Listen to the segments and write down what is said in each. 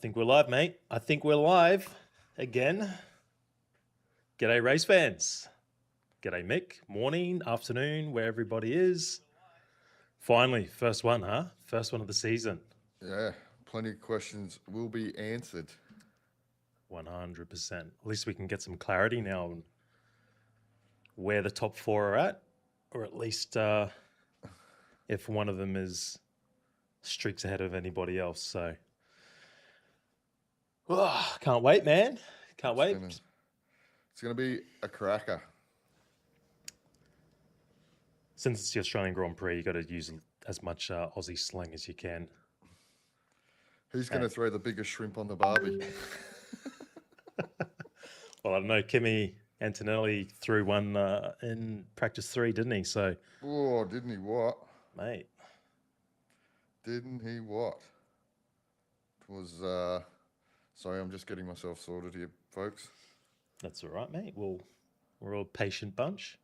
think we're live, mate. I think we're live again. G'day, race fans. G'day, Mick. Morning, afternoon, where everybody is. Finally, first one, huh? First one of the season. Yeah, plenty of questions will be answered. 100%. At least we can get some clarity now on where the top four are at, or at least if one of them is streaks ahead of anybody else. So, can't wait, man. Can't wait. It's gonna be a cracker. Since it's the Australian Grand Prix, you got to use as much Aussie slang as you can. Who's gonna throw the biggest shrimp on the barbie? Well, I don't know. Kimi Antonelli threw one in practice 3, didn't he? So, Oh, didn't he what? mate. Didn't he what? It was, sorry, I'm just getting myself sorted here, folks. That's all right, mate. We're all a patient bunch.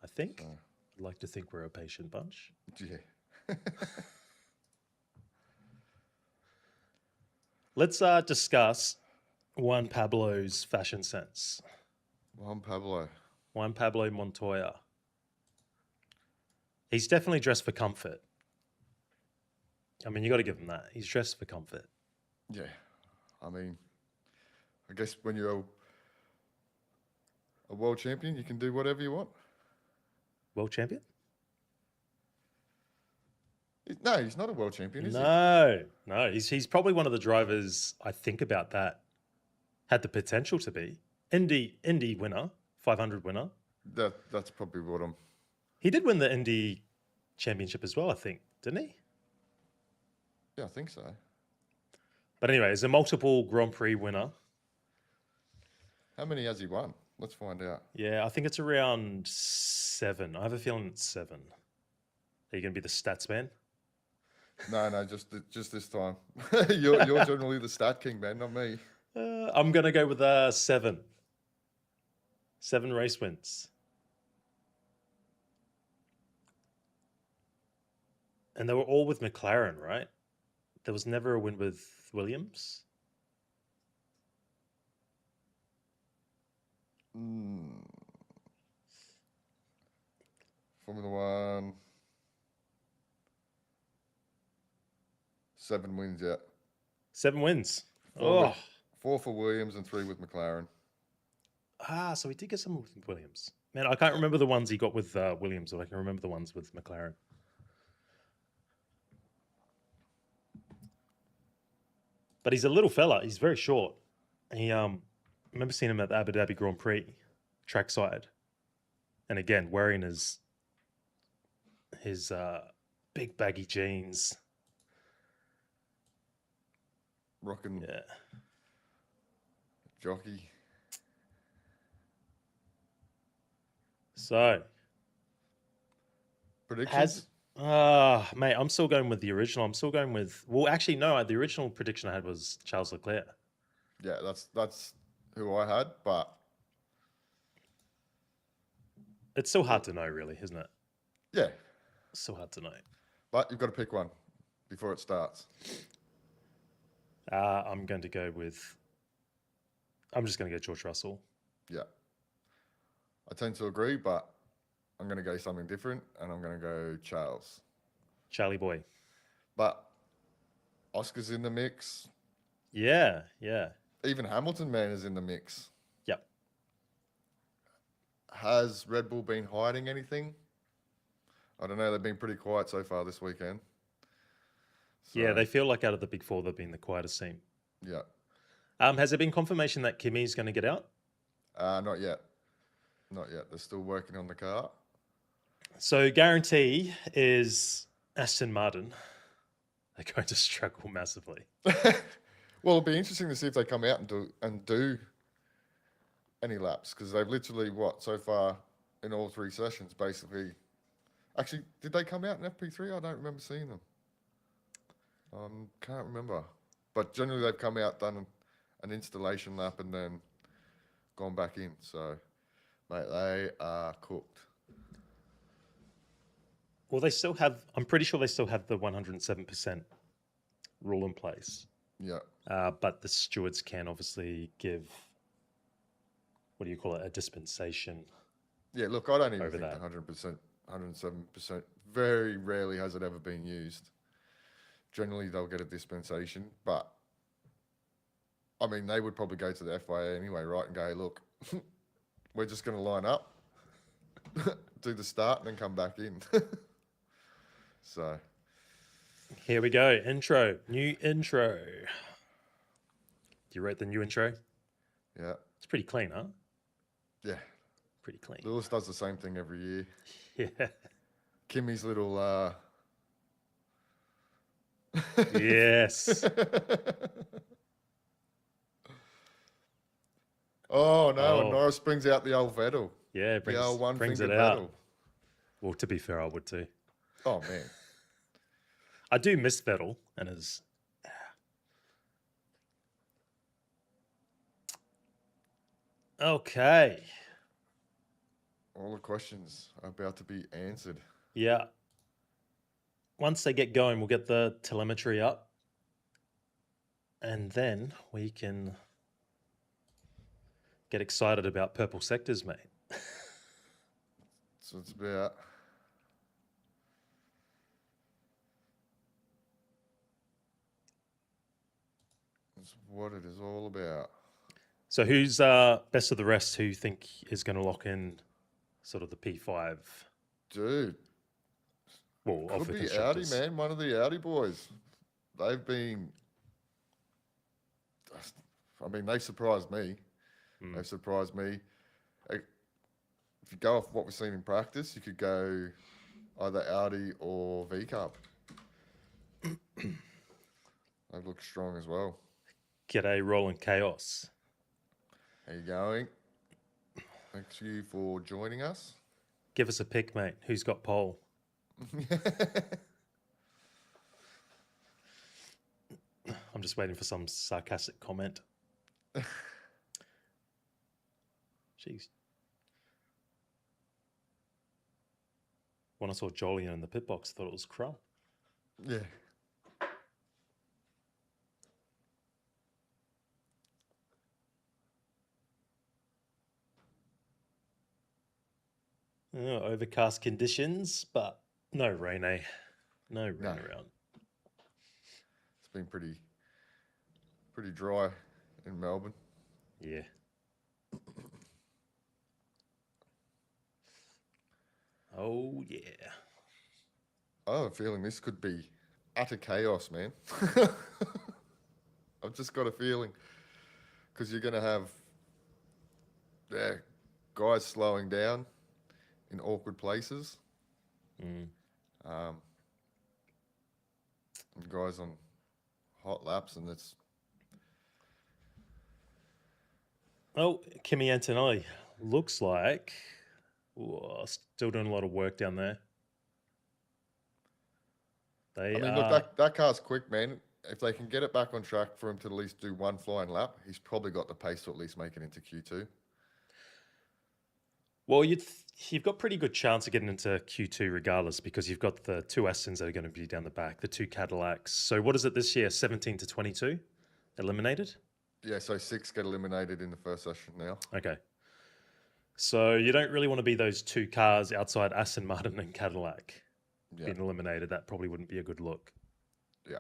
I think. I'd like to think we're a patient bunch. Yeah. Let's discuss Juan Pablo's fashion sense. Juan Pablo Montoya. He's definitely dressed for comfort. I mean, you got to give him that. He's dressed for comfort. Yeah. I mean, I guess when you're a world champion, you can do whatever you want. World champion? No, he's not a world champion, is he? No. He's probably one of the drivers I think about that had the potential to be. Indy winner, 500 winner. That's probably what I'm... He did win the Indy championship as well, I think, didn't he? Yeah, I think so. But anyway, he's a multiple Grand Prix winner. How many has he won? Let's find out. Yeah, I think it's around 7. I have a feeling it's 7. Are you going to be the stats man? No, just this time. You're generally the stat king, man, not me. I'm going to go with 7. 7 race wins. And they were all with McLaren, right? There was never a win with Williams. Formula One. 7 wins, yeah. 7 wins. 4 for Williams and 3 with McLaren. So he did get some with Williams. Man, I can't remember the ones he got with Williams, or I can remember the ones with McLaren. But he's a little fella. He's very short. He, I remember seeing him at the Abu Dhabi Grand Prix trackside, and again wearing his big baggy jeans. Rocking jockey. So predictions? Mate, I'm still going with the original. I'm still going with... Well, actually, no. The original prediction I had was Charles Leclerc. Yeah, that's who I had, but... It's still hard to know, really, isn't it? Yeah. It's still hard to know. But you've got to pick one before it starts. I'm going to go with... I'm just going to go George Russell. Yeah. I tend to agree, but I'm going to go something different, and I'm going to go Charles. Charlie boy. But Oscar's in the mix. Yeah. Even Hamilton, man, is in the mix. Yep. Has Red Bull been hiding anything? I don't know. They've been pretty quiet so far this weekend. So, yeah, they feel like out of the big four, they've been the quietest team. Yeah. Has there been confirmation that Kimi's going to get out? Not yet. Not yet. They're still working on the car. So guarantee is Aston Martin. They're going to struggle massively. Well, it'll be interesting to see if they come out and do any laps, because they've literally, so far in all 3 sessions, basically. Actually, did they come out in FP3? I don't remember seeing them. Can't remember. But generally they've come out, done an installation lap, and then gone back in. So, mate, they are cooked. Well, they still have... I'm pretty sure they still have the 107% rule in place. Yeah. But the stewards can obviously give, what do you call it, a dispensation. Yeah, look, I don't even Over think that. 100%, 107%, very rarely has it ever been used. Generally, they'll get a dispensation, but I mean, they would probably go to the FIA anyway, right, and go, hey, look, we're just going to line up, do the start, and then come back in. So, Here we go. Intro. New intro. Do you rate the new intro? yeah, It's pretty clean, huh? yeah. Pretty clean. Lewis does the same thing every year. Yeah. Kimmy's little, Yes. oh, no, Oh. and Norris brings out the old Vettel. Yeah, The old brings it one-fingered out. Vettel. Well, to be fair, I would too. Oh, man. I do miss Vettel and his. Okay. All the questions are about to be answered. Yeah. Once they get going, we'll get the telemetry up. And then we can get excited about purple sectors, mate. So it's about it's what it is all about. So who's best of the rest who you think is going to lock in sort of the P5? Dude, Well, of could the be Audi, constructors. man. One of the Audi boys. They've been. I mean, they surprised me. Mm. They've surprised me. If you go off what we've seen in practice, you could go either Audi or V-Carb. They've looked strong as well. G'day, Roland Chaos. How you going? Thanks you for joining us. Give us a pick, mate. Who's got pole? I'm just waiting for some sarcastic comment. Jeez. When I saw Jolyon in the pit box, I thought it was Crumb. Yeah. Overcast conditions, but no rain, eh? No rain around. It's been pretty dry in Melbourne. Yeah. Oh, yeah. I have a feeling this could be utter chaos, man. I've just got a feeling because you're going to have guys slowing down in awkward places. Mm. And guys on hot laps, and it's Kimi Antonelli looks like still doing a lot of work down there. look, that car's quick, man. If they can get it back on track for him to at least do one flying lap, he's probably got the pace to at least make it into Q2. Well, you've got pretty good chance of getting into Q2 regardless because you've got the two Astons that are going to be down the back, the two Cadillacs. So what is it this year? 17 to 22 eliminated? Yeah, so 6 get eliminated in the first session now. Okay. So you don't really want to be those two cars outside Aston Martin and Cadillac being eliminated. That probably wouldn't be a good look. Yeah.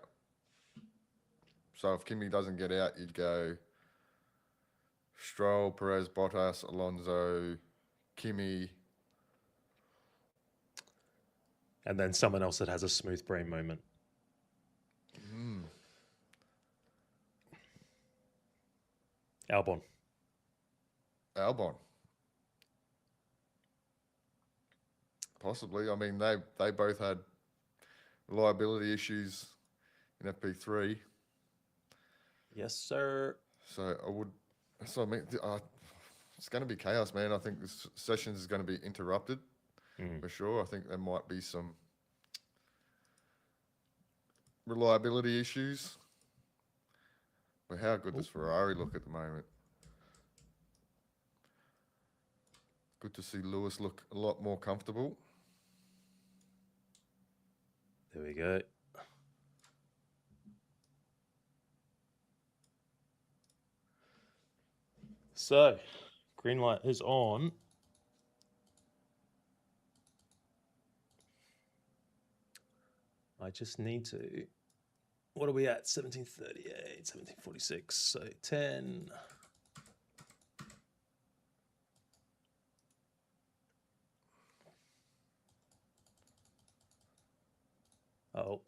So if Kimi doesn't get out, you'd go Stroll, Perez, Bottas, Alonso, Kimi. And then someone else that has a smooth brain moment. Albon. Possibly. I mean, they both had reliability issues in FP3. Yes, sir. So I mean, it's going to be chaos, man. I think this session is going to be interrupted for sure. I think there might be some reliability issues. But how good does Ferrari look at the moment? Good to see Lewis look a lot more comfortable. There we go. So, green light is on. I just need to. What are we at? 1738, 1746. So 10. Oh.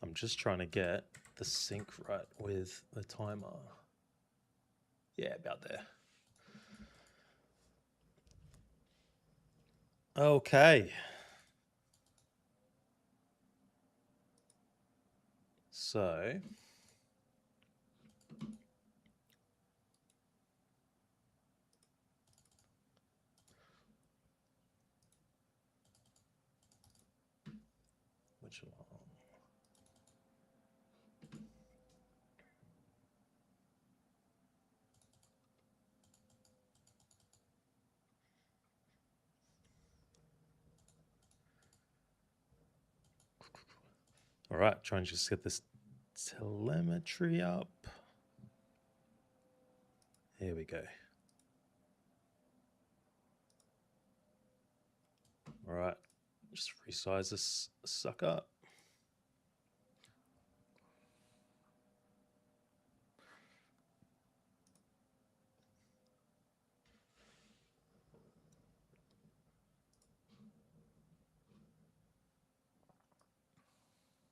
I'm just trying to get the sync right with the timer. Yeah, about there. Okay. So which one? All right, trying to just get this telemetry up. Here we go. All right, just resize this sucker.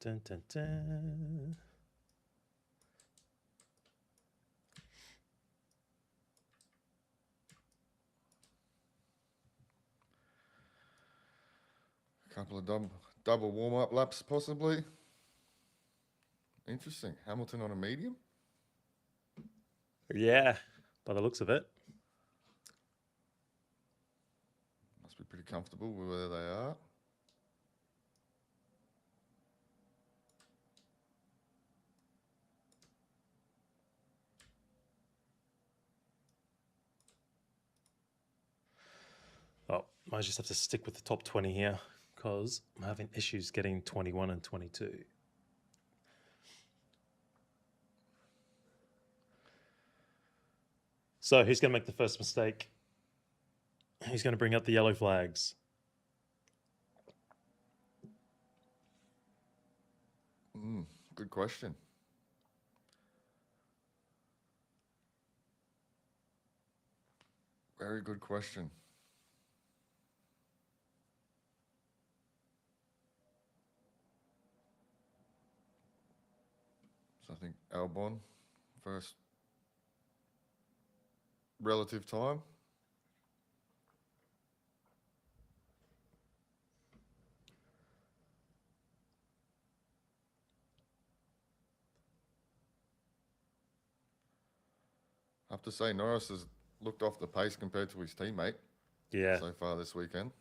Dun, dun, dun. A couple of double warm-up laps, possibly. Interesting. Hamilton on a medium? Yeah, by the looks of it. Must be pretty comfortable with where they are. Oh, I just have to stick with the top 20 here because I'm having issues getting 21 and 22. So who's going to make the first mistake? Who's going to bring up the yellow flags? Good question. Very good question. So I think Albon, first relative time. I have to say, Norris has looked off the pace compared to his teammate so far this weekend.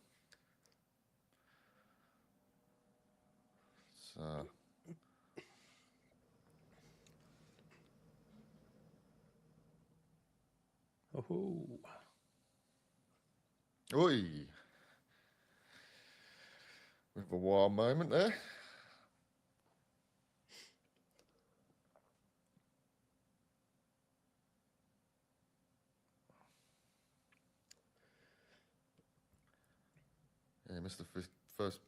So, Oh. oi. With a wild moment there. Yeah, he missed the first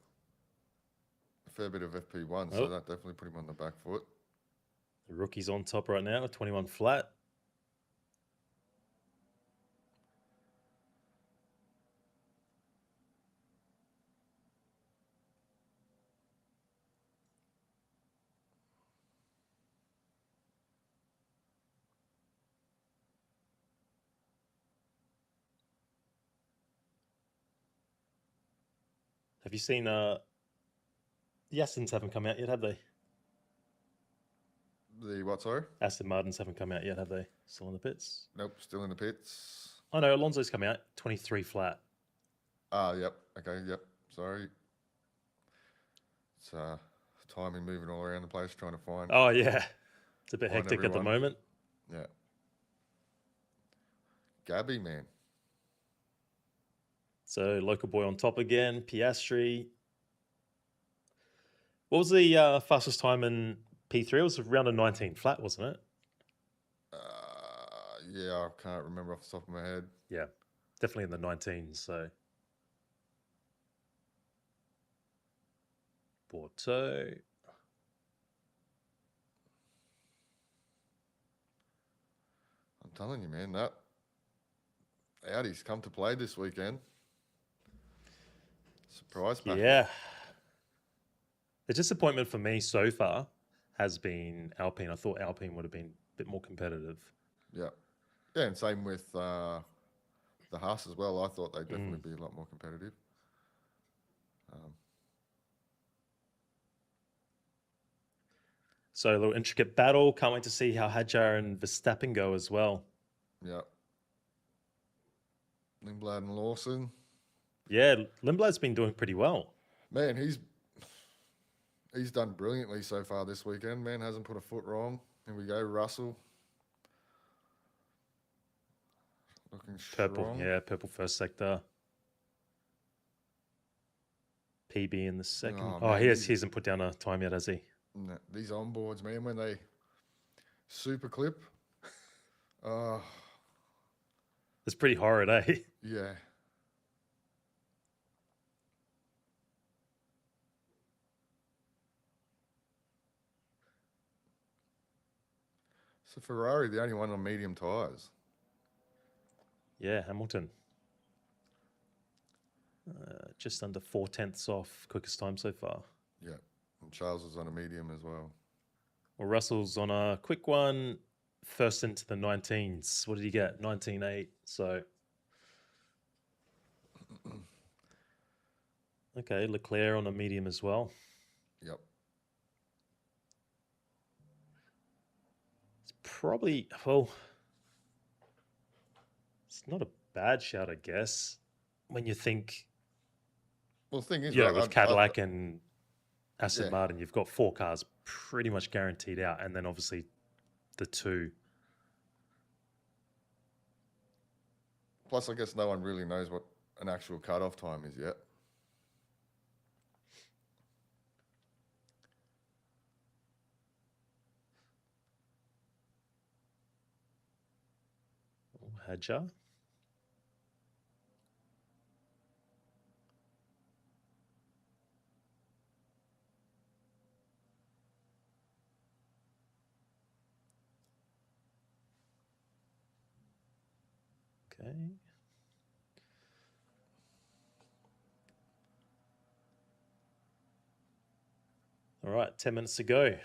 fair bit of FP1, so that definitely put him on the back foot. The rookie's on top right now, 21 flat. Have you seen the Astons haven't come out yet, have they? The what, sorry? Aston Martins haven't come out yet, have they? Still in the pits? Nope, still in the pits. Oh no, Alonso's come out, 23 flat. Ah, yep. Okay, yep. Sorry. It's timing moving all around the place, trying to find. Oh yeah, it's a bit Find hectic at the everyone. moment. Yeah. Gabby, man. So local boy on top again, Piastri. What was the fastest time in P3? It was around a 19 flat, wasn't it? Yeah, I can't remember off the top of my head. Yeah, definitely in the 19s. So Porto. I'm telling you, man, that Audi's come to play this weekend. Surprise packet. Yeah. The disappointment for me so far has been Alpine. I thought Alpine would have been a bit more competitive. Yeah. Yeah, and same with the Haas as well. I thought they'd definitely be a lot more competitive. So a little intricate battle. Can't wait to see how Hadjar and Verstappen go as well. Yeah. Lindblad and Lawson. Yeah, Lindblad's been doing pretty well. Man, he's done brilliantly so far this weekend. Man hasn't put a foot wrong. Here we go, Russell. Looking Purple, strong. yeah, purple first sector. PB in the second. Oh, man, he hasn't put down a time yet, has he? No, these onboards, man, when they super clip, It's pretty horrid, eh? yeah. So Ferrari, the only one on medium tyres. Yeah, Hamilton. Just under 4/10 off quickest time so far. Yeah, and Charles is on a medium as well. Well, Russell's on a quick one, first into the 19s. What did he get? 19.8. So, okay, Leclerc on a medium as well. Yep. It's probably, well, it's not a bad shout, I guess, when you think, Well, the thing is, yeah, right, with Cadillac and Aston Yeah. Martin, you've got 4 cars pretty much guaranteed out, and then obviously the 2. Plus, I guess no one really knows what an actual cut-off time is yet. Hadjar. Okay. All right, 10 minutes to go.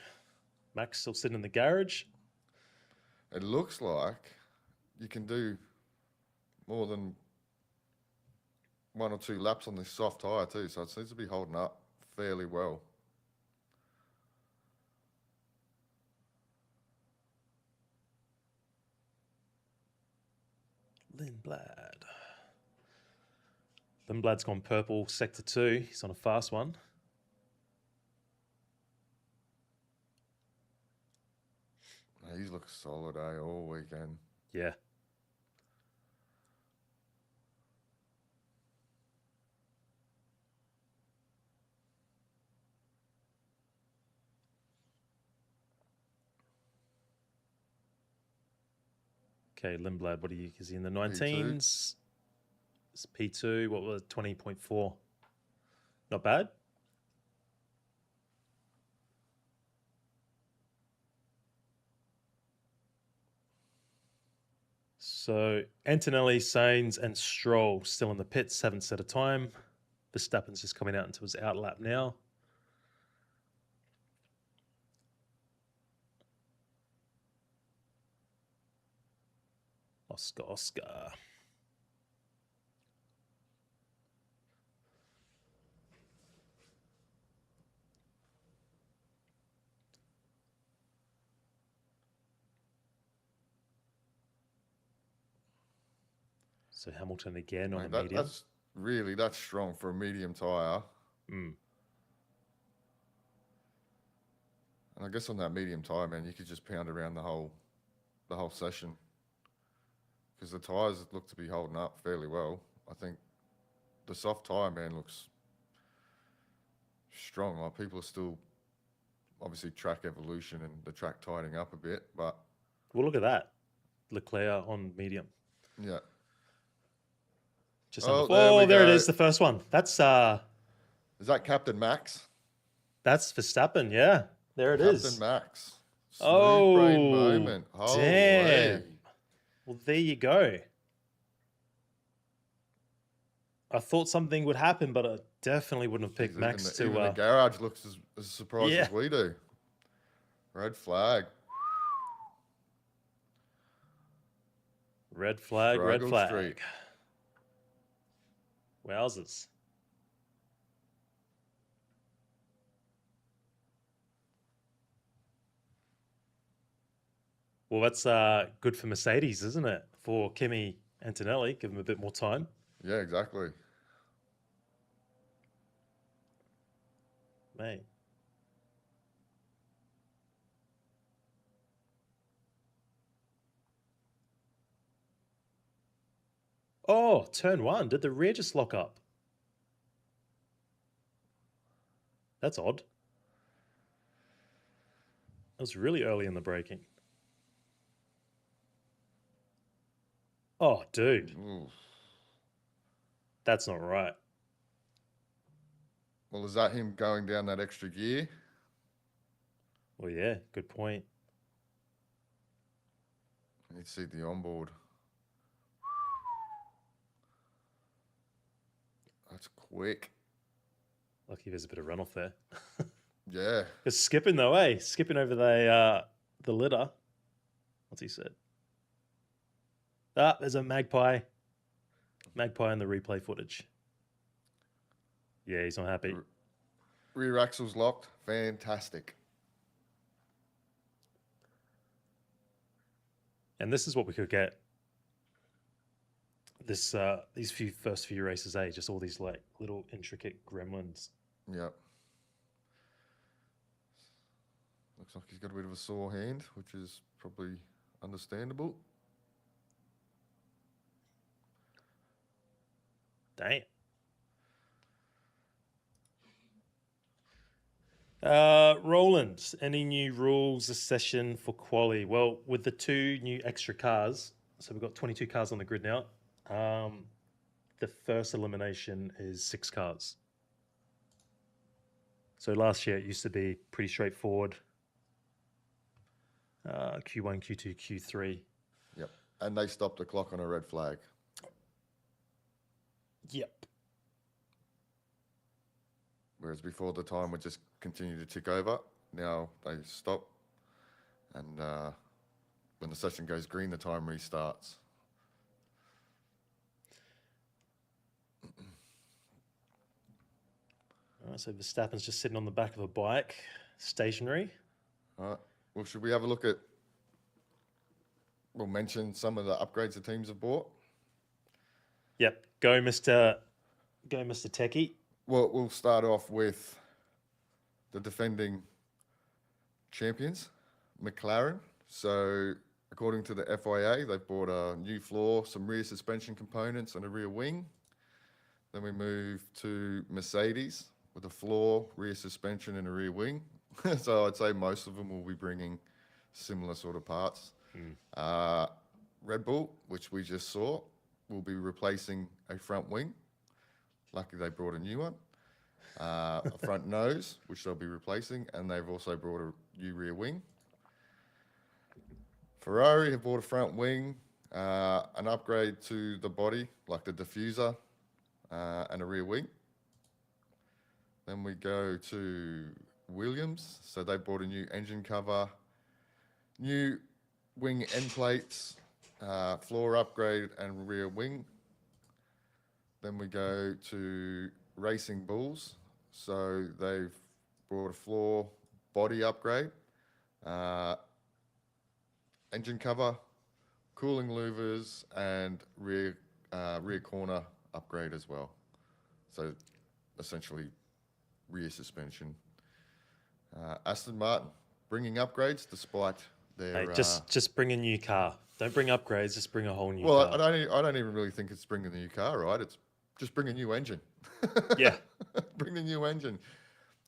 Max still sitting in the garage. It looks like you can do more than 1 or 2 laps on this soft tyre too, so it seems to be holding up fairly well. Lindblad. Lindblad's gone purple, sector 2. He's on a fast one. He's looked solid, all weekend. Yeah. Okay, Lindblad, is he in the 19s? It's P2, what was it, 20.4? Not bad. So Antonelli, Sainz, and Stroll still in the pits, haven't set a time. Verstappen's just coming out into his out lap now. Oscar. So Hamilton again on a medium. That's strong for a medium tyre. Mm. And I guess on that medium tyre, man, you could just pound around the whole session because the tyres look to be holding up fairly well. I think the soft tyre, man, looks strong. Like people are still obviously track evolution and the track tightening up a bit, but Well, look at that. Leclerc on medium. yeah. Just under. There we Oh, there it go. is, the first one. That's Is that Captain Max? Verstappen, yeah. There it Captain is. Max. Smooth brain Oh, moment. damn. Holy. Well, there you go. I thought something would happen, but I definitely wouldn't have picked Max Even the to. garage looks as surprised Yeah. as we do. Red flag. Red flag, red Struggle flag. Street. Wowzers. Well, that's good for Mercedes, isn't it? For Kimi Antonelli, give him a bit more time. Yeah, exactly. Mate. Oh, turn one. Did the rear just lock up? That's odd. That was really early in the braking. Oh, dude. Ooh. That's not right. Well, is that him going down that extra gear? Well, yeah, good point. You see the onboard. That's quick. Lucky there's a bit of runoff there. Yeah. It's skipping though, eh? Skipping over the litter. What's he said? Ah, there's a magpie. Magpie in the replay footage. Yeah, he's not happy. Rear axle's locked. Fantastic. And this is what we could get. This these first few races, eh? Just all these like little intricate gremlins. Yep. Looks like he's got a bit of a sore hand, which is probably understandable. Dang. Roland, any new rules this session for quali? Well, with the 2 new extra cars, so we've got 22 cars on the grid now. The first elimination is 6 cars. So last year it used to be pretty straightforward. Q1, Q2, Q3. Yep. And they stopped the clock on a red flag. Yep. Whereas before the time would just continue to tick over. Now they stop. And when the session goes green, the time restarts. All right, so Verstappen's just sitting on the back of a bike, stationary. All right. Well, should we have a look at... We'll mention some of the upgrades the teams have bought. Yep. Go, Mr. Techie. Well, we'll start off with the defending champions, McLaren. So, according to the FIA, they've bought a new floor, some rear suspension components, and a rear wing. Then we move to Mercedes with a floor, rear suspension, and a rear wing. So, I'd say most of them will be bringing similar sort of parts. Red Bull, which we just saw, will be replacing a front wing. Lucky they brought a new one. A front nose, which they'll be replacing, and they've also brought a new rear wing. Ferrari have bought a front wing, an upgrade to the body, like the diffuser, and a rear wing. Then we go to Williams. So they bought a new engine cover, new wing end plates, floor upgrade, and rear wing. Then we go to Racing Bulls. So they've brought a floor body upgrade, engine cover, cooling louvers, and rear corner upgrade as well. So essentially rear suspension. Aston Martin bringing upgrades despite their... Hey, just bring a new car. Don't bring upgrades, just bring a whole new Well, car. I don't even really think it's bringing the new car, right? It's just bring a new engine. Yeah. Bring the new engine.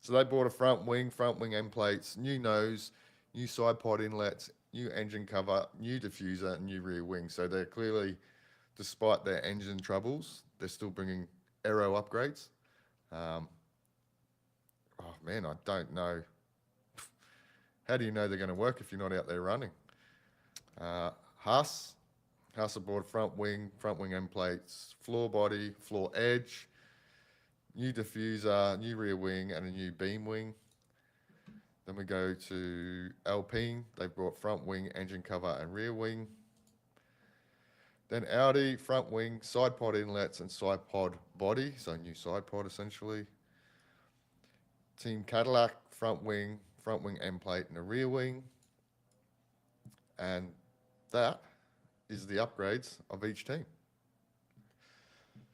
So they bought a front wing end plates, new nose, new side pod inlets, new engine cover, new diffuser, and new rear wing. So they're clearly, despite their engine troubles, they're still bringing aero upgrades. Oh man, I don't know. How do you know they're going to work if you're not out there running? Haas aboard front wing end plates, floor body, floor edge, new diffuser, new rear wing, and a new beam wing. Then we go to Alpine. They've brought front wing, engine cover, and rear wing. Then Audi, front wing, side pod inlets, and side pod body. So new side pod essentially. Team Cadillac, front wing end plate, and a rear wing. And that is the upgrades of each team.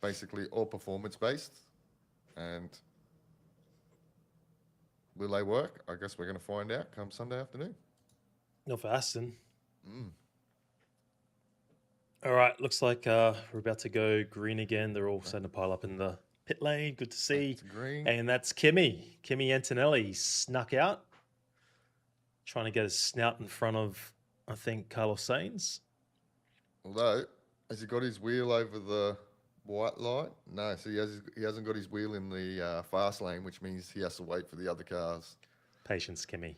Basically all performance based. And will they work? I guess we're going to find out come Sunday afternoon. Not for Aston. All right, looks like we're about to go green again. They're all starting to pile up in the pit lane. Good to see. That's green. And that's Kimi Antonelli snuck out, trying to get his snout in front of, I think, Carlos Sainz. Although, has he got his wheel over the white light? No, so he hasn't got his wheel in the fast lane, which means he has to wait for the other cars. Patience, Kimi.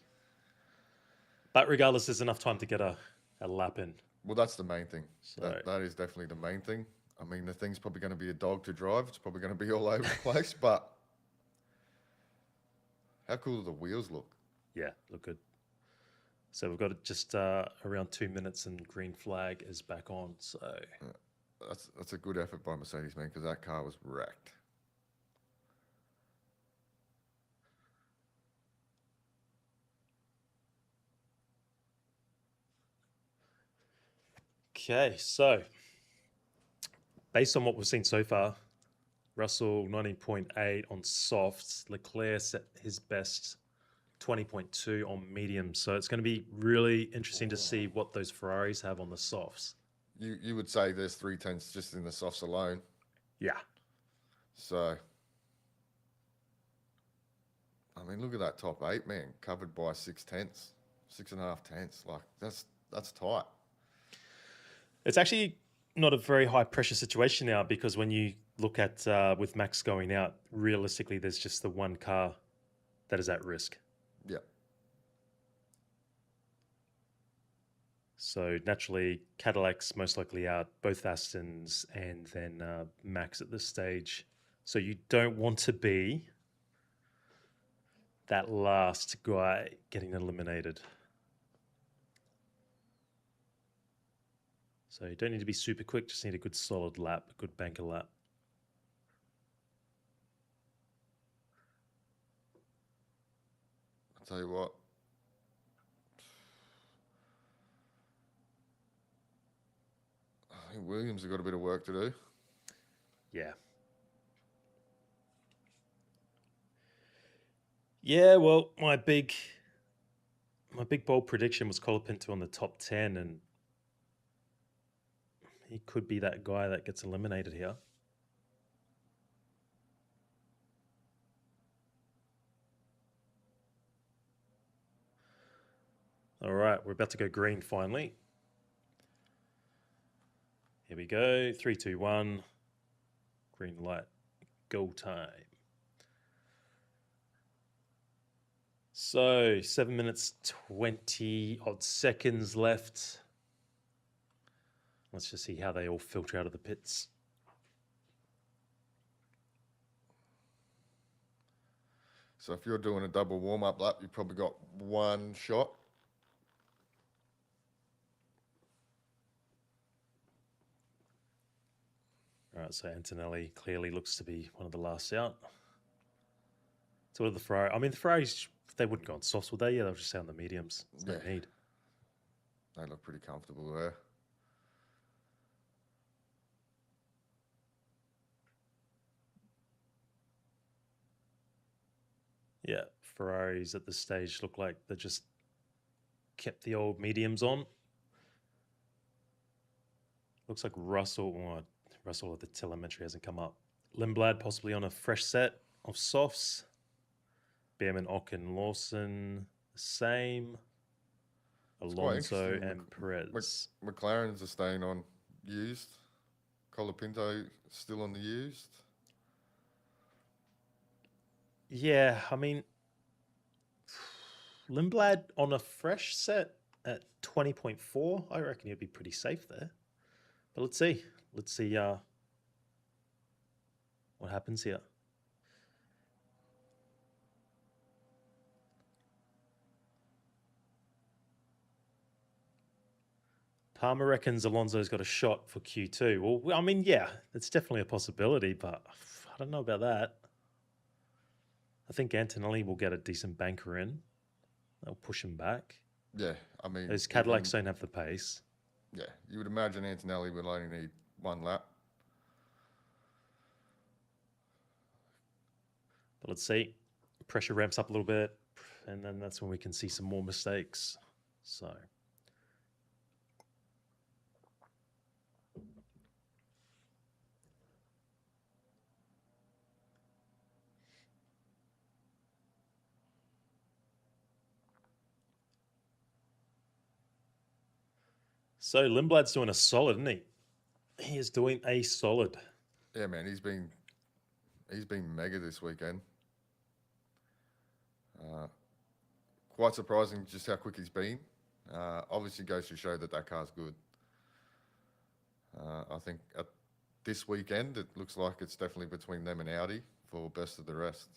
But regardless, there's enough time to get a lap in. Well, that's the main thing. So, that is definitely the main thing. I mean, the thing's probably going to be a dog to drive. It's probably going to be all over the place, but how cool do the wheels look? yeah, look good. So we've got just around 2 minutes and green flag is back on. So That's a good effort by Mercedes, man, because that car was wrecked. okay, so based on what we've seen so far, Russell 19.8 on softs. Leclerc set his best 20.2 on medium. So it's going to be really interesting to see what those Ferraris have on the softs. You would say there's 3/10 just in the softs alone. Yeah. So, I mean, look at that top 8, man, covered by 6/10, 6.5 tenths. Like, that's tight. It's actually not a very high pressure situation now, because when you look at with Max going out, realistically, there's just the one car that is at risk. Yeah. So naturally, Cadillac's most likely out, both Astons, and then Max at this stage. So you don't want to be that last guy getting eliminated. So you don't need to be super quick, just need a good solid lap, a good banker lap. I'll tell you what. I think Williams have got a bit of work to do. Yeah. Yeah, well, my big bold prediction was Colapinto on the top 10, and he could be that guy that gets eliminated here. All right, we're about to go green finally. Here we go. 3, 2, 1. Green light. Go time. So 7 minutes, 20 odd seconds left. Let's just see how they all filter out of the pits. So if you're doing a double warm-up lap, you've probably got one shot. All right, so Antonelli clearly looks to be one of the last out. So what are the Ferrari? I mean, the Ferraris, they wouldn't go on softs, would they? Yeah, they'll just stay on the mediums. There's no need. They look pretty comfortable there. Yeah, Ferraris at this stage look like they just kept the old mediums on. Looks like Russell at the telemetry hasn't come up. Lindblad possibly on a fresh set of softs. Behrman, Ocken, Lawson, the same. It's quite Alonso interesting. and Perez. McLarens are staying on used. Colapinto still on the used. Yeah, I mean, Lindblad on a fresh set at 20.4. I reckon he'd be pretty safe there. But let's see. Let's see what happens here. Palmer reckons Alonso's got a shot for Q2. Well, I mean, yeah, it's definitely a possibility, but I don't know about that. I think Antonelli will get a decent banker in. They'll push him back. Yeah, I mean... Those Cadillacs don't have the pace. Yeah, you would imagine Antonelli would only need one lap. But let's see. Pressure ramps up a little bit, and then that's when we can see some more mistakes. So Lindblad's doing a solid, isn't he? He is doing a solid. Yeah, man, he's been mega this weekend. Quite surprising just how quick he's been. Obviously goes to show that car's good. I think at this weekend it looks like it's definitely between them and Audi for best of the rest.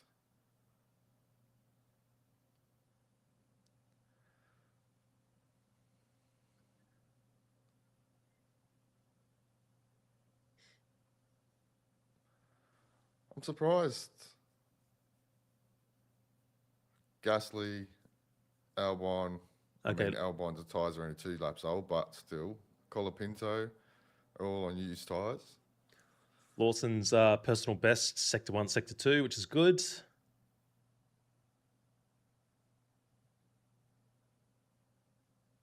I'm surprised Gasly, Albon, Okay. I mean, Albon's tyres are only 2 laps old, but still, Colapinto are all on used tyres. Lawson's personal best, Sector 1, Sector 2, which is good.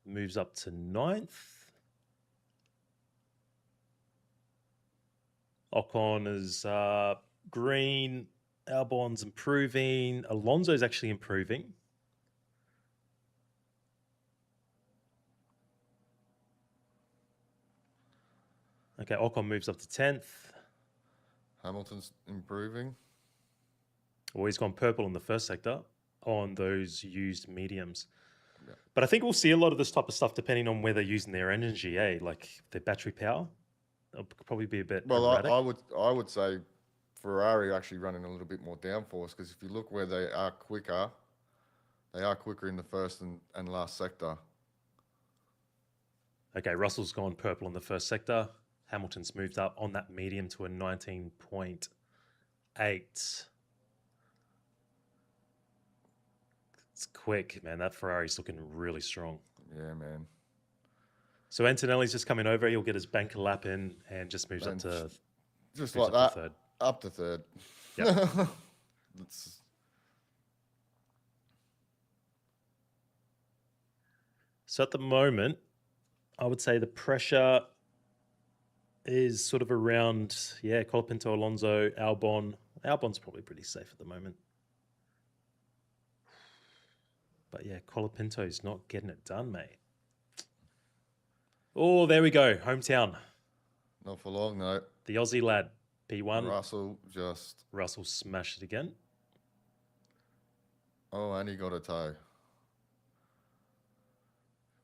Moves up to 9th. Ocon is green. Albon's improving. Alonso's actually improving. Okay, Ocon moves up to 10th. Hamilton's improving. Well, he's gone purple in the first sector on those used mediums. Yeah. But I think we'll see a lot of this type of stuff depending on where they're using their energy, like their battery power. They'll probably be a bit erratic. I would say Ferrari actually running a little bit more downforce, because if you look where they are quicker in the first and last sector. Okay, Russell's gone purple in the first sector. Hamilton's moved up on that medium to a 19.8. It's quick, man. That Ferrari's looking really strong. Yeah, man. So Antonelli's just coming over. He'll get his banker lap in and just moves up to just moves like that, third. up to third. Yeah. So at the moment, I would say the pressure is sort of around, Colapinto, Alonso, Albon. Albon's probably pretty safe at the moment. But yeah, Colapinto's not getting it done, mate. Oh, there we go. Hometown. Not for long, no. The Aussie lad, P1. Russell smashed it again. Oh, and he got a toe.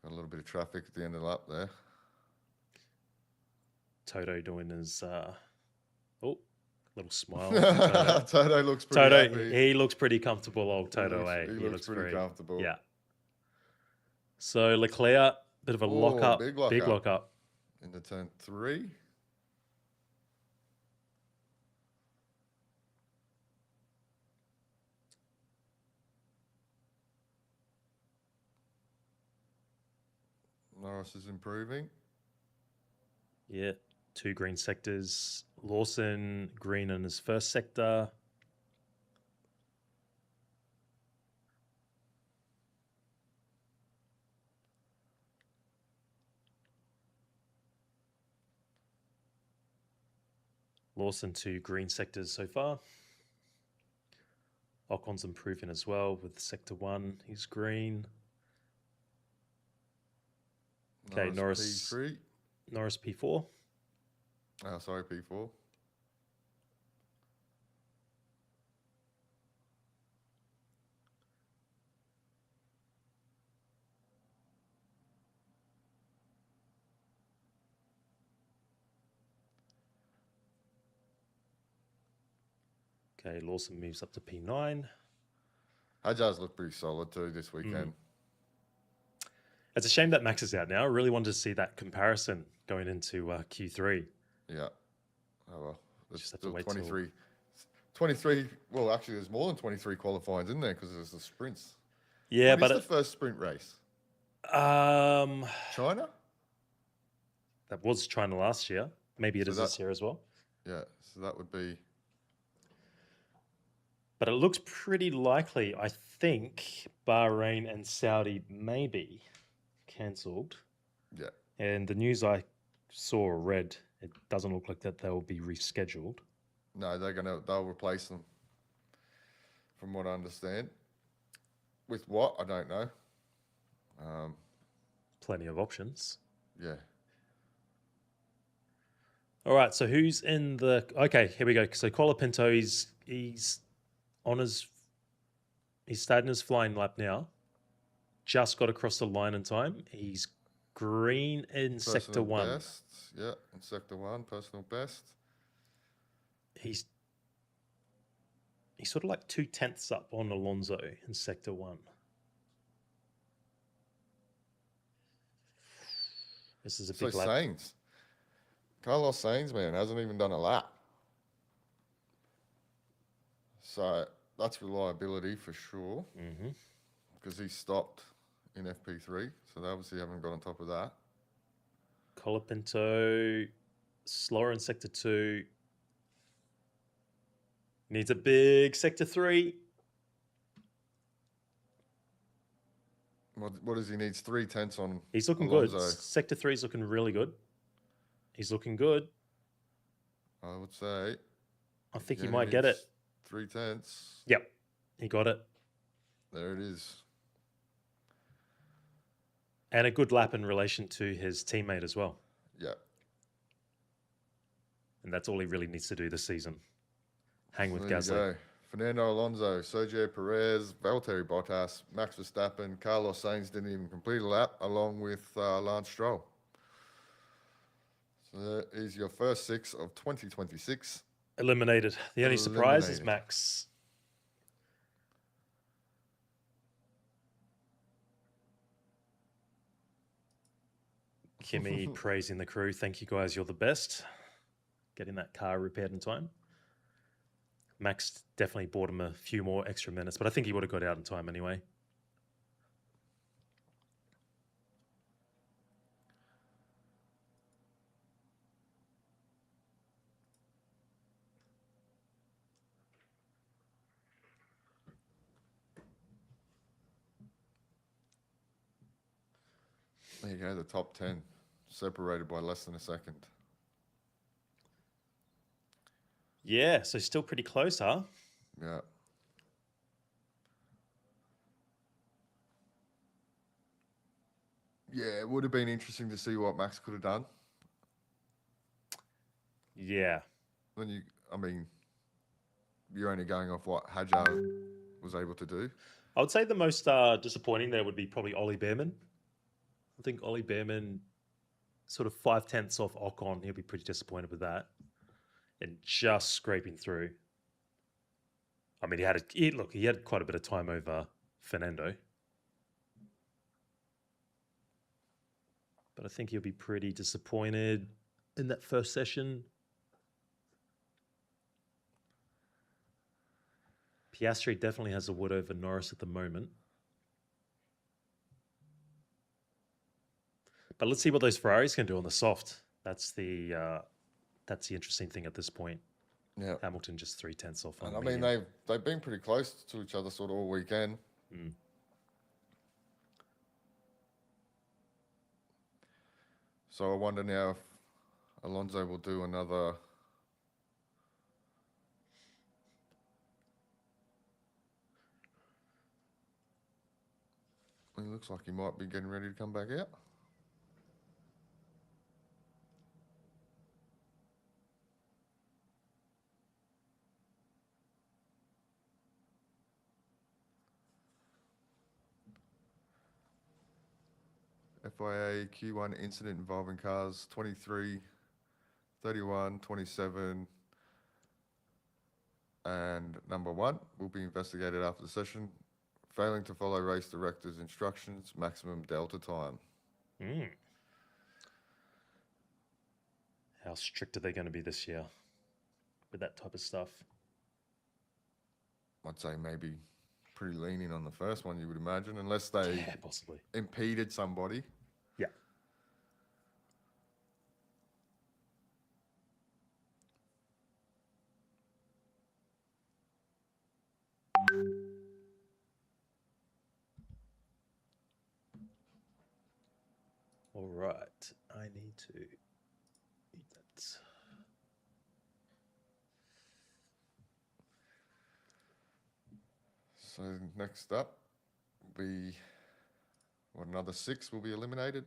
Got a little bit of traffic at the end of the lap there. Toto doing his little smile. Toto looks pretty happy. He looks pretty comfortable, old Toto. He looks pretty comfortable. Yeah. So Leclerc, bit of a lock-up. Big lock-up. Into turn 3. Norris is improving. Yeah, 2 green sectors. Lawson, green in his first sector. Lawson to green sectors so far. Ocon's improving as well with sector 1. He's green. Okay, Norris P3. Norris P4. Oh, sorry, P4. Okay, Lawson moves up to P9. Hajar's looked pretty solid too this weekend. It's a shame that Max is out now. I really wanted to see that comparison going into Q3. Yeah. Oh well. There's Just have to still wait 23. 23. Well, actually, there's more than 23 qualifyings in there because there's the sprints. Yeah, When but is the first sprint race? um, China? that was China last year. Maybe it So is this year as well. Yeah. So that would be. But it looks pretty likely. I think Bahrain and Saudi may be cancelled. Yeah. And the news I saw or read, it doesn't look like that they will be rescheduled. No, they'll replace them. From what I understand. With what? I don't know. Plenty of options. Yeah. All right, so who's in the... Okay, here we go. So Colapinto, he's on his... He's starting his flying lap now. Just got across the line in time. He's green in sector 1. Best. Yeah, in sector 1, personal best. He's sort of like 2/10 up on Alonso in sector 1. This is a big lap. Sainz. Carlos Sainz, man, hasn't even done a lap. So that's reliability for sure. Because he stopped in FP3. So they obviously haven't got on top of that. Colapinto, slower in sector 2. Needs a big sector 3. What does he needs? 3/10 on. He's looking Alonso. good. Sector 3 is looking really good. He's looking good. I would say. I think he might get it. 3/10. Yep, he got it. There it is. And a good lap in relation to his teammate as well. Yeah. And that's all he really needs to do this season. Hang with There Gasly. you go. Fernando Alonso, Sergio Perez, Valtteri Bottas, Max Verstappen, Carlos Sainz didn't even complete a lap, along with Lance Stroll. So that is your first 6 of 2026. Eliminated. The only surprise is Max. Kimmy praising the crew. Thank you guys. You're the best. Getting that car repaired in time. Max definitely bought him a few more extra minutes, but I think he would have got out in time anyway. There you go, the top 10, separated by less than a second. Yeah, so still pretty close, huh? Yeah. Yeah, it would have been interesting to see what Max could have done. Yeah. Then you're only going off what Hajar was able to do. I would say the most disappointing there would be probably Ollie Behrman. I think Ollie Behrman, sort of 5/10 off Ocon, he'll be pretty disappointed with that. And just scraping through. I mean, he had quite a bit of time over Fernando. But I think he'll be pretty disappointed in that first session. Piastri definitely has a wood over Norris at the moment. But let's see what those Ferraris can do on the soft. That's the interesting thing at this point. Yeah. Hamilton just 3/10 off. And I mean, they've been pretty close to each other sort of all weekend. So I wonder now if Alonso will do another He looks like he might be getting ready to come back out. FIA Q1 incident involving cars 23, 31, 27, and number 1 will be investigated after the session. Failing to follow race director's instructions, maximum delta time. How strict are they going to be this year with that type of stuff? I'd say maybe pretty lenient on the first one, you would imagine, unless they Possibly impeded somebody. Yeah. All right. I need to eat that. So next up will be, another 6 will be eliminated.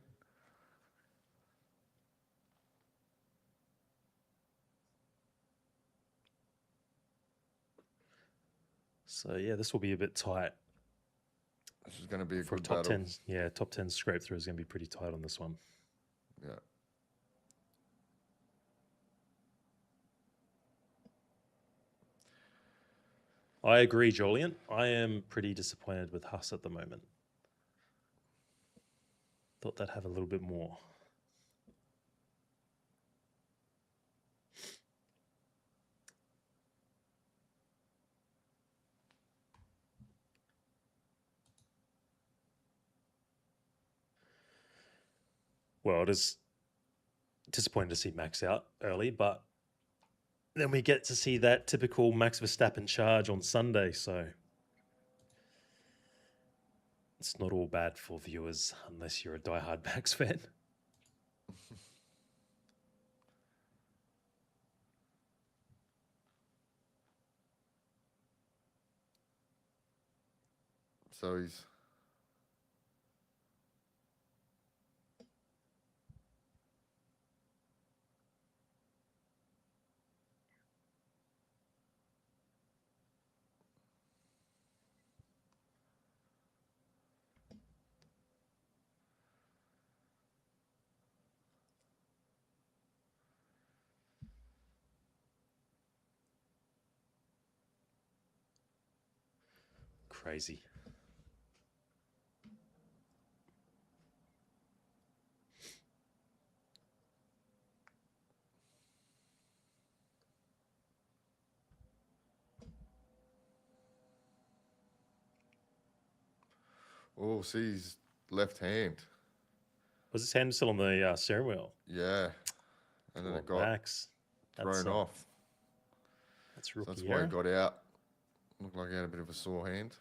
So yeah, this will be a bit tight. This is going to be a For good top battle. 10. Yeah, top 10 scrape through is going to be pretty tight on this one. Yeah. I agree, Julian. I am pretty disappointed with Huss at the moment. Thought they'd have a little bit more. Well, it is disappointing to see Max out early, but then we get to see that typical Max Verstappen charge on Sunday, so it's not all bad for viewers unless you're a diehard Max fan. So he's Crazy. see his left hand. Was his hand still on the steering wheel? Yeah. And then Poor it got Max. thrown off. That's So rookie that's why error. he got out. Looked like he had a bit of a sore hand.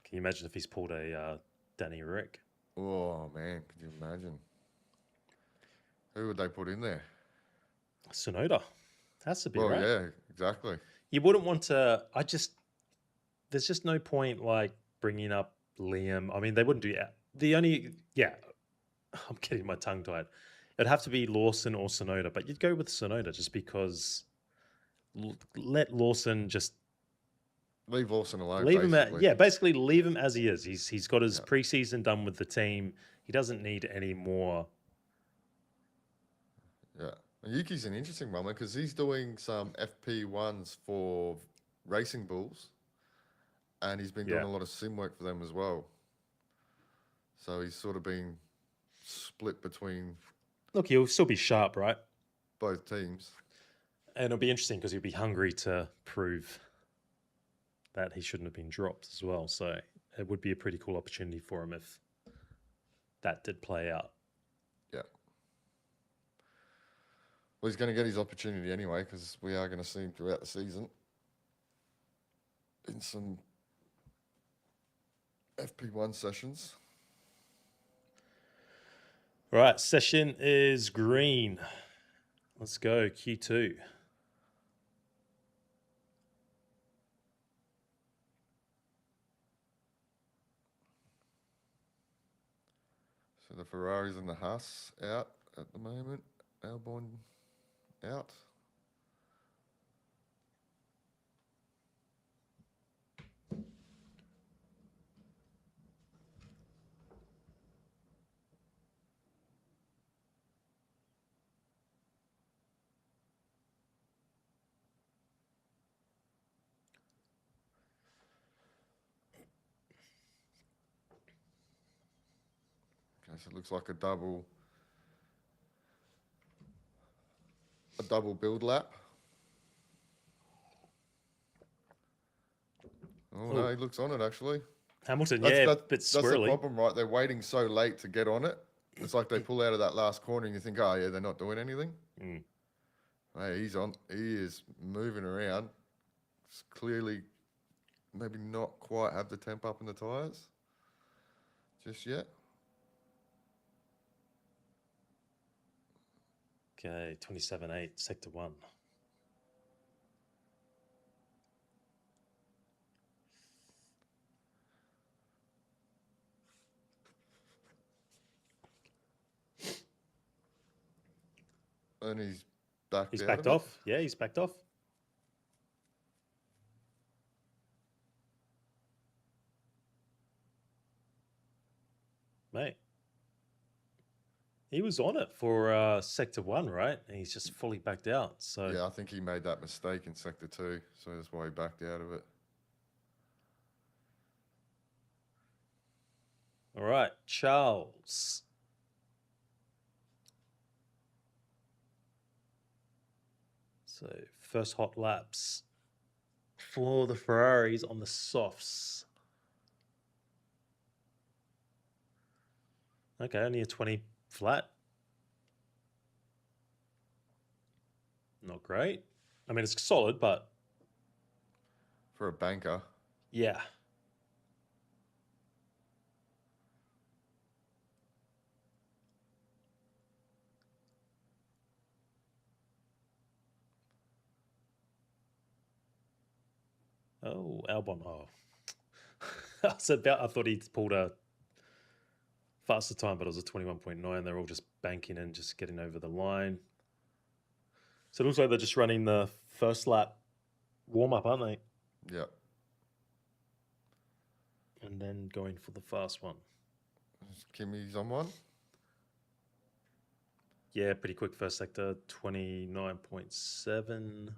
Can you imagine if he's pulled a Danny Rick? Oh, man. Could you imagine? Who would they put in there? Sonoda. Has to be, Well, right? yeah, exactly. You wouldn't want to... There's just no point, like, bringing up Liam. I mean, they wouldn't do that. I'm getting my tongue tied. It'd have to be Lawson or Sonoda, but you'd go with Sonoda just because let Lawson just Leave Lawson alone, leave basically. him basically leave him as he is. He's got his preseason done with the team. He doesn't need any more. Yeah. And Yuki's an interesting one because he's doing some FP1s for Racing Bulls and he's been doing a lot of sim work for them as well. So he's sort of been split between Look, he'll still be sharp, right? both teams. And it'll be interesting because he'll be hungry to prove that he shouldn't have been dropped as well. So it would be a pretty cool opportunity for him if that did play out. Yeah. Well, he's going to get his opportunity anyway because we are going to see him throughout the season in some FP1 sessions. All right, session is green. Let's go, Q2. So the Ferraris and the Haas out at the moment. Albon out. Okay, so it looks like a double build lap. Oh no, he looks on it actually. Hamilton, That's yeah, that, bit that's the squirrely. problem, right? They're waiting so late to get on it. It's like they pull out of that last corner and you think, oh yeah, they're not doing anything. Hey, he's on. He is moving around. It's clearly maybe not quite have the temp up in the tyres just yet. Okay, 27.8, sector 1. And he's backed He's out backed of it. off. Yeah, he's backed off. Mate. He was on it for sector 1, right? And he's just fully backed out. So Yeah, I think he made that mistake in sector 2, so that's why he backed out of it. all right, Charles. So first hot laps for the Ferraris on the softs. Okay, only a 20 flat. Not great. I mean, it's solid, but For a banker. yeah. Oh, Albon. Oh. I thought he'd pulled a faster time, but it was a 21.9. They're all just banking and just getting over the line. So it looks like they're just running the first lap warm-up, aren't they? Yep. And then going for the fast one. Kimmy's on one. Yeah, pretty quick first sector, 29.7.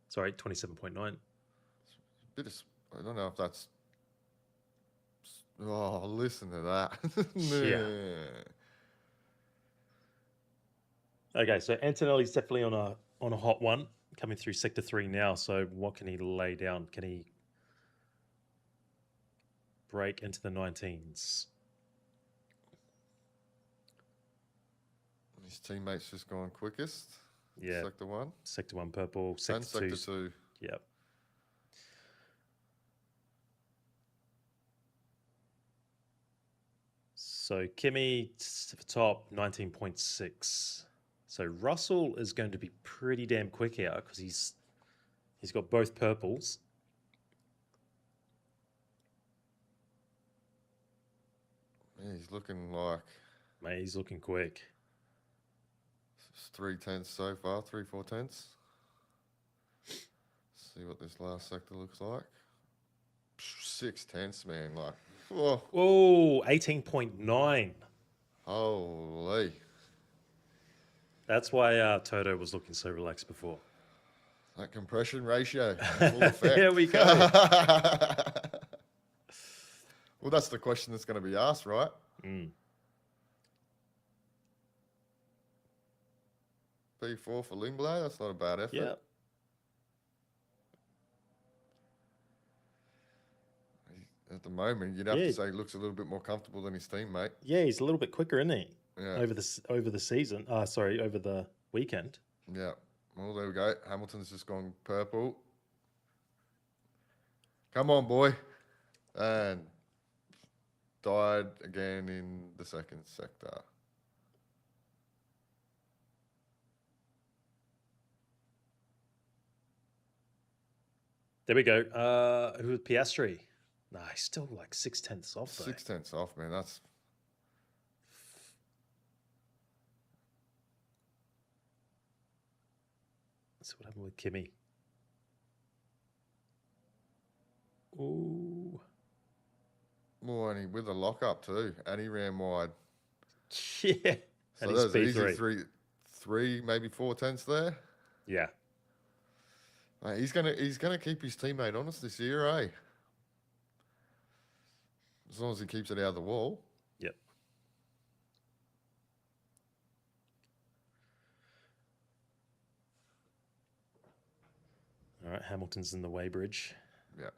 Sorry, 27.9. Bit of, I don't know if that's. Oh, listen to that. Yeah. Okay, so Antonelli's definitely on a hot one, coming through sector 3 now. So what can he lay down? Can he break into the 19s? His teammates just gone quickest. Yeah. Sector 1. Sector 1 purple. Sector And sector 2. 2. Yep. So Kimmy to the top, 19.6. So Russell is going to be pretty damn quick here because he's got both purples. Yeah, he's looking like. Mate, he's looking quick. It's 3/10 so far, 3/4. See what this last sector looks like. 6/10, man. Like, whoa. Whoa, 18.9. Holy. That's why Toto was looking so relaxed before. That compression ratio. Full effect. There we go. Well, that's the question that's going to be asked, right? P4 for Lingblad. That's not a bad effort. Yeah. At the moment, you'd have to say he looks a little bit more comfortable than his teammate. Yeah, he's a little bit quicker, isn't he? Yeah. Over the season. Over the weekend. Yeah. Well, there we go. Hamilton's just gone purple. Come on, boy. And died again in the second sector. There we go. Who was Piastri? Nah, he's still like 6/10 off though. 6/10 off, man. That's Let's see what happened with Kimmy. Ooh. more, and he with a lockup too, and he ran wide. Yeah. So And he's there's easy P3. three, maybe 4/10 there. Yeah. Mate, he's gonna keep his teammate honest this year, eh? As long as he keeps it out of the wall. Yep. All right, Hamilton's in the Weybridge. Yeah.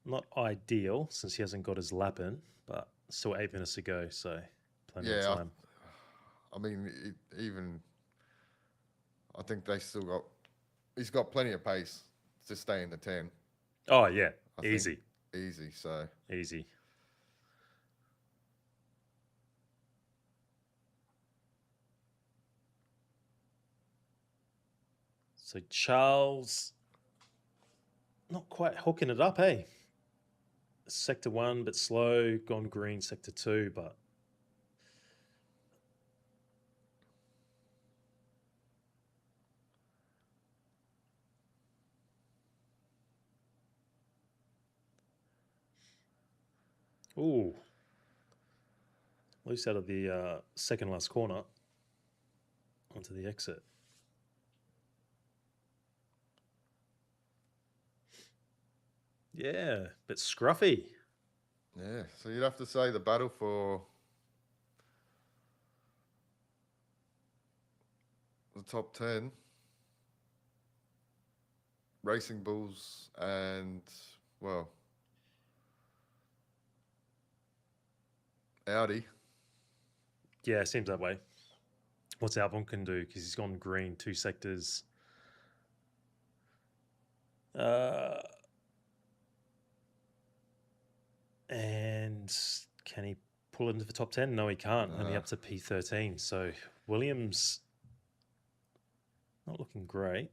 Not ideal since he hasn't got his lap in, but still 8 minutes to go, so plenty of time. I mean, I think they still got. He's got plenty of pace to stay in the 10. Oh yeah, I think. easy. Easy. So Easy. So Charles, not quite hooking it up, hey? Sector 1, bit slow. Gone green, sector 2, but ooh, loose out of the second last corner onto the exit. Yeah, bit scruffy. yeah, so you'd have to say the battle for the top 10, Racing Bulls and, well, Audi. Yeah, seems that way. What's Albon can do because he's gone green 2 sectors. And can he pull into the top 10? No, he can't. Only up to P13. So Williams not looking great.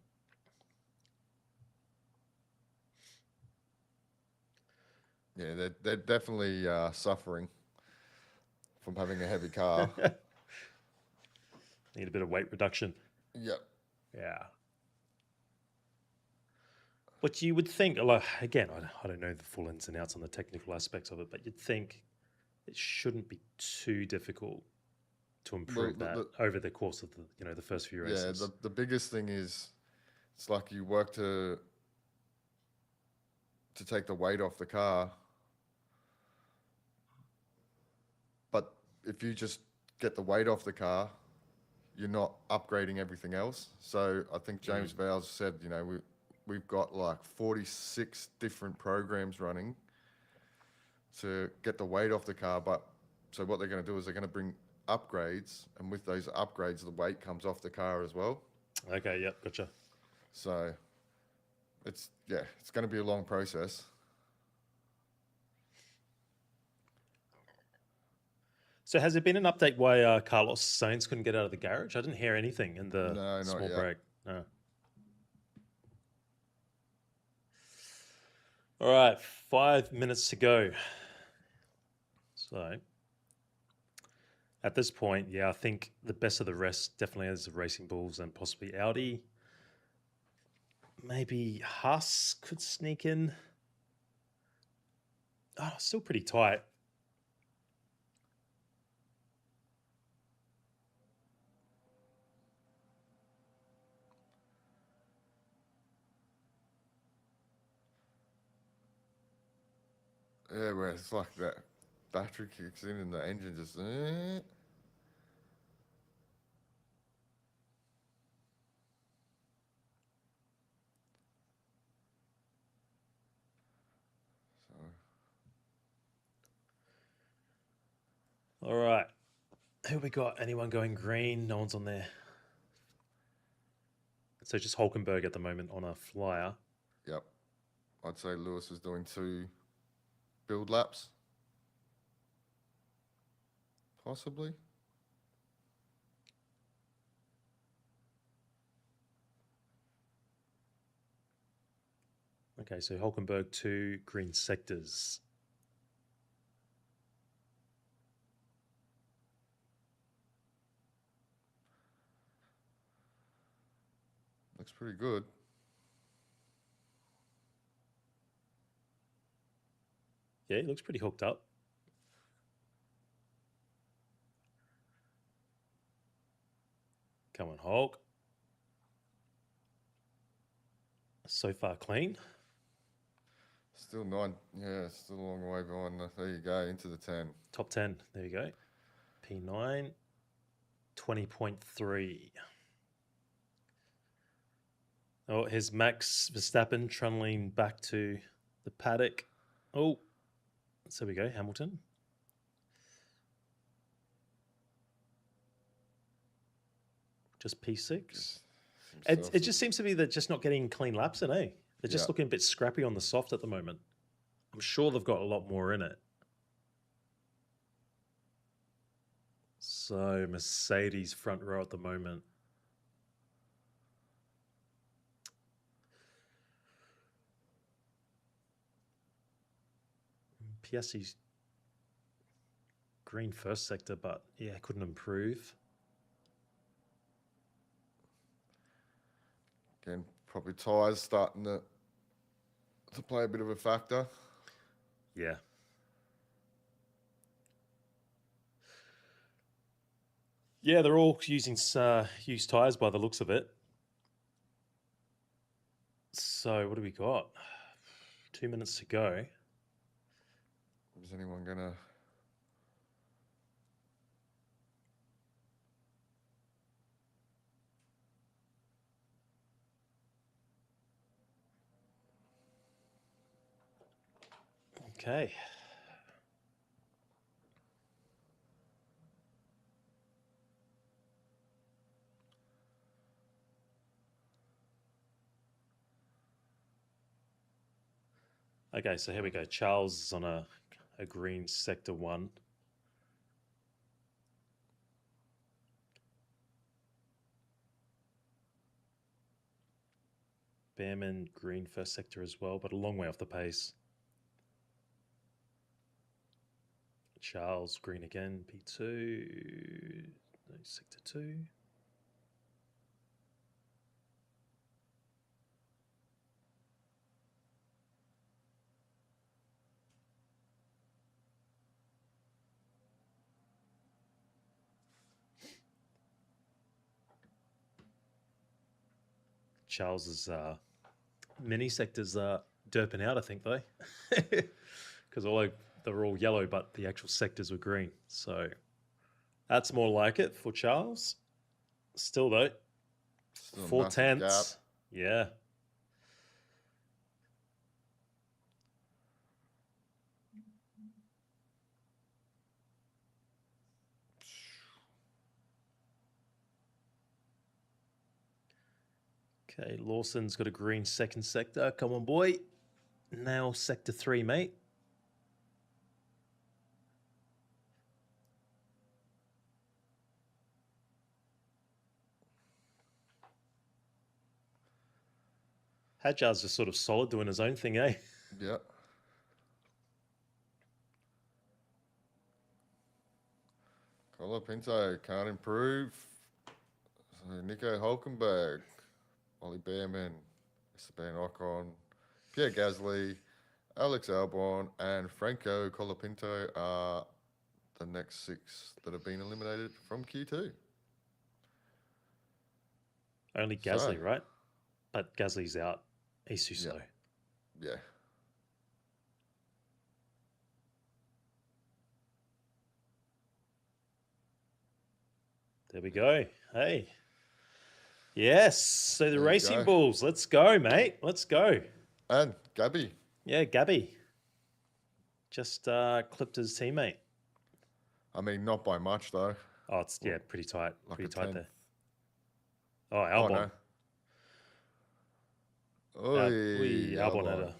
Yeah, they're definitely suffering from having a heavy car. Need a bit of weight reduction. Yep. Yeah. But you would think, like, again, I don't know the full ins and outs on the technical aspects of it, but you'd think it shouldn't be too difficult to improve over the course of the first few races. Yeah, the biggest thing is it's like you work to take the weight off the car, but if you just get the weight off the car, you're not upgrading everything else. So I think James Vowles said, we've got like 46 different programs running to get the weight off the car. But so what they're going to do is they're going to bring upgrades, and with those upgrades, the weight comes off the car as well. Okay, yep, gotcha. So it's going to be a long process. So has there been an update why Carlos Sainz couldn't get out of the garage? I didn't hear anything in the small break. No. All right, 5 minutes to go. So at this point, yeah, I think the best of the rest definitely is the Racing Bulls and possibly Audi. Maybe Haas could sneak in. Oh, still pretty tight. Yeah, where it's like that battery kicks in and the engine just. All right. Who we got? Anyone going green? No one's on there. So just Hulkenberg at the moment on a flyer. Yep. I'd say Lewis is doing 2 build laps. Possibly. Okay, so Hulkenberg 2, green sectors. Looks pretty good. Yeah, he looks pretty hooked up. Come on, Hulk. So far clean. Still 9. Yeah, still a long way behind. There you go, into the 10. Top 10. There you go. P9, 20.3. Oh, here's Max Verstappen trundling back to the paddock. Oh, so we go, Hamilton. Just P6. It just seems to be that just not getting clean laps in, eh? They're just looking a bit scrappy on the soft at the moment. I'm sure they've got a lot more in it. So Mercedes front row at the moment. Piastri's green first sector, but yeah, couldn't improve. Again, probably tyres starting to play a bit of a factor. Yeah. Yeah, they're all using used tyres by the looks of it. So what do we got? 2 minutes to go. Is anyone going to... Okay. Okay, so here we go. Charles is on a green sector 1. Behrman, green first sector as well, but a long way off the pace. Charles, green again, P2, no, sector 2. Charles's mini sectors are derping out, I think, though, because they're all yellow, but the actual sectors were green. So that's more like it for Charles. Still, though, Still a 4 massive gap. tenths. Yeah. Okay, Lawson's got a green second sector. Come on, boy. Now sector 3, mate. Hadjar's just sort of solid doing his own thing, eh? Yeah. Colapinto can't improve. So Nico Hulkenberg, Ollie Behrman, Esteban Ocon, Pierre Gasly, Alex Albon, and Franco Colapinto are the next 6 that have been eliminated from Q2. Only Gasly, right? But Gasly's out. He's too slow. Yeah. There we go. Hey. Yes. So the There you Racing go. Bulls. Let's go, mate. Let's go. And Gabby. Yeah, Gabby. Just clipped his teammate. I mean, not by much, though. Oh, it's, yeah, pretty tight. Like Pretty a tight 10th. there. Oh, Albon. Oh, no. Oi, Albon had a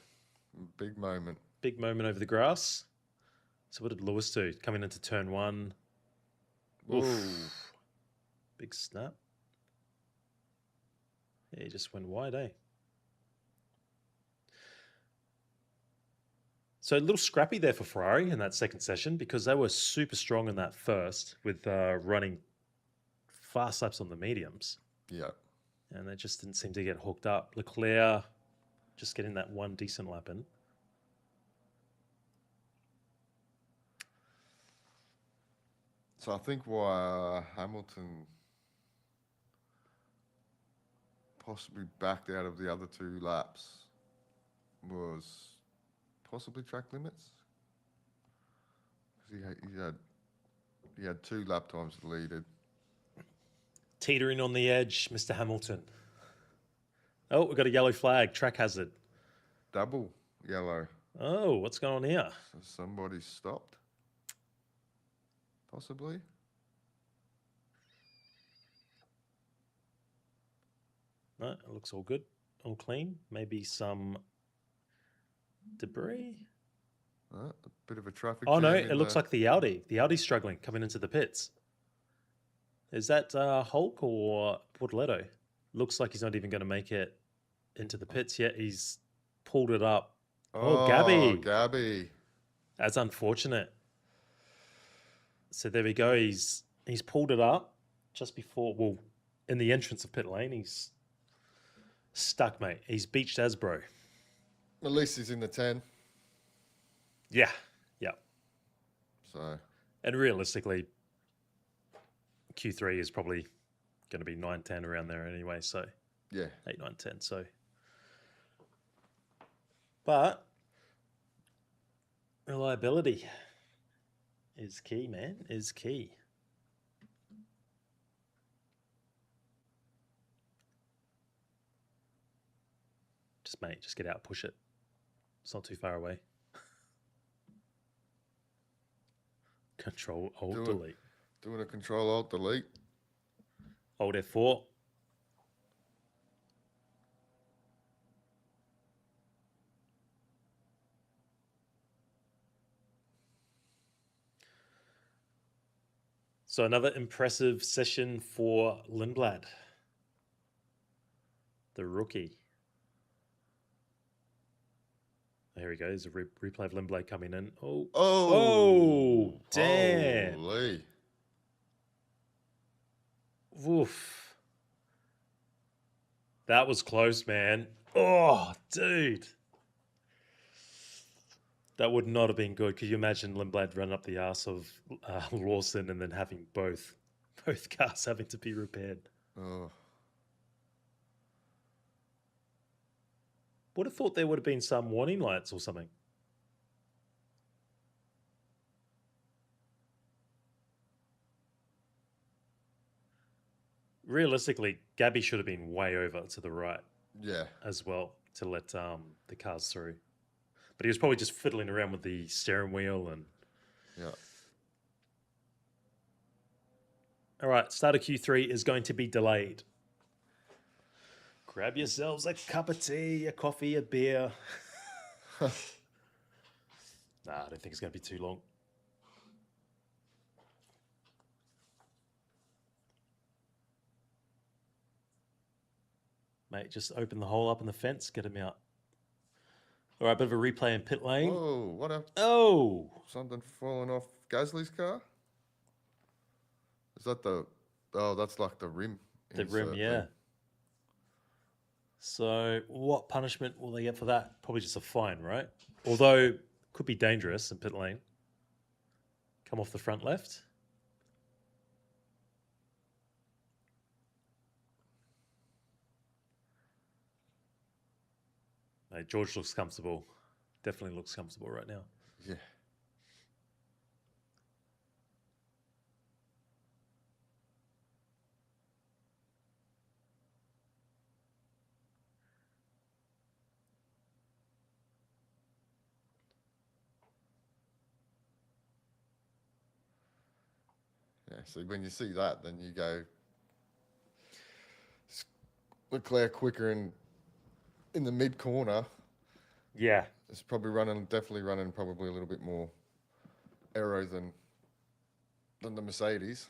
big moment. big moment over the grass. So what did Lewis do? Coming into turn 1. Oof. Ooh. Big snap. Yeah, he just went wide, eh? So a little scrappy there for Ferrari in that second session because they were super strong in that first with running fast laps on the mediums. Yeah. And they just didn't seem to get hooked up. Leclerc just getting that one decent lap in. So I think why Hamilton possibly backed out of the other 2 laps was possibly track limits. Because he had 2 lap times deleted. Teetering on the edge, Mr. Hamilton. Oh, we've got a yellow flag, track hazard. Double yellow. Oh, what's going on here? So somebody stopped. Possibly. No, it looks all good, all clean. Maybe some debris. A bit of a traffic Oh, jam. no, it looks like the Audi. The Audi's struggling coming into the pits. Is that Hulk or Portoletto? Looks like he's not even going to make it into the pits yet. He's pulled it up. Oh, Gabby. Gabby. That's unfortunate. So there we go. He's pulled it up just before, well, in the entrance of pit lane. He's stuck, mate. He's beached Asbro. At least he's in the 10. Yeah. So. And realistically, Q3 is probably going to be 9, 10 around there anyway. So Yeah. 8, 9, 10. So, but reliability is key, man. Is key. Just get out, push it. It's not too far away. Control Alt Delete. Doing a Control Alt Delete. Alt F4. So another impressive session for Lindblad, the rookie. There he goes, a replay of Lindblad coming in. Oh, damn. Holy. Woof. That was close, man. Oh, dude. That would not have been good. Could you imagine Lindblad running up the ass of Lawson and then having both cars having to be repaired? Oh. Would have thought there would have been some warning lights or something. Realistically, Gabby should have been way over to the right. Yeah. As well to let the cars through. But he was probably just fiddling around with the steering wheel and... Yeah. All right, start of Q3 is going to be delayed. Grab yourselves a cup of tea, a coffee, a beer. Nah, I don't think it's going to be too long. Mate, just open the hole up in the fence, get him out. All right, bit of a replay in pit lane. Whoa, what up? Oh! Something falling off Gasly's car? Is that the... Oh, that's like the rim. The rim, yeah. Thing. So what punishment will they get for that? Probably just a fine, right? Although, could be dangerous in pit lane. Come off the front left. No, George looks comfortable. Definitely looks comfortable right now. Yeah. Yeah, so when you see that, then you go, Leclerc quicker in the mid corner. Yeah. It's probably definitely running probably a little bit more aero than the Mercedes.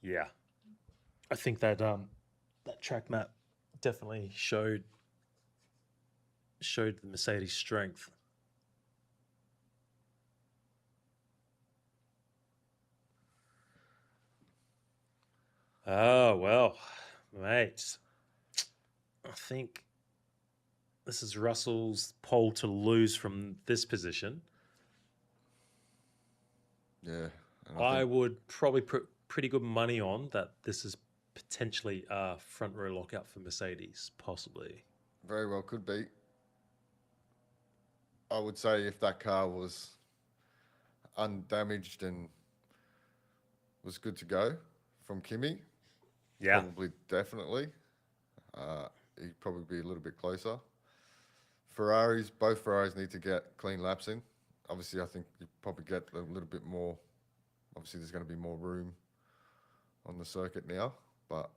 Yeah. I think that that track map definitely showed the Mercedes strength. Oh, well, mate. I think this is Russell's pole to lose from this position. Yeah. And I would probably put pretty good money on that this is potentially a front row lockout for Mercedes, possibly. very well could be. I would say if that car was undamaged and was good to go from Kimi, Yeah. probably definitely. He'd probably be a little bit closer. Both Ferraris need to get clean laps in. Obviously, I think you probably get a little bit more. Obviously, there's going to be more room on the circuit now, but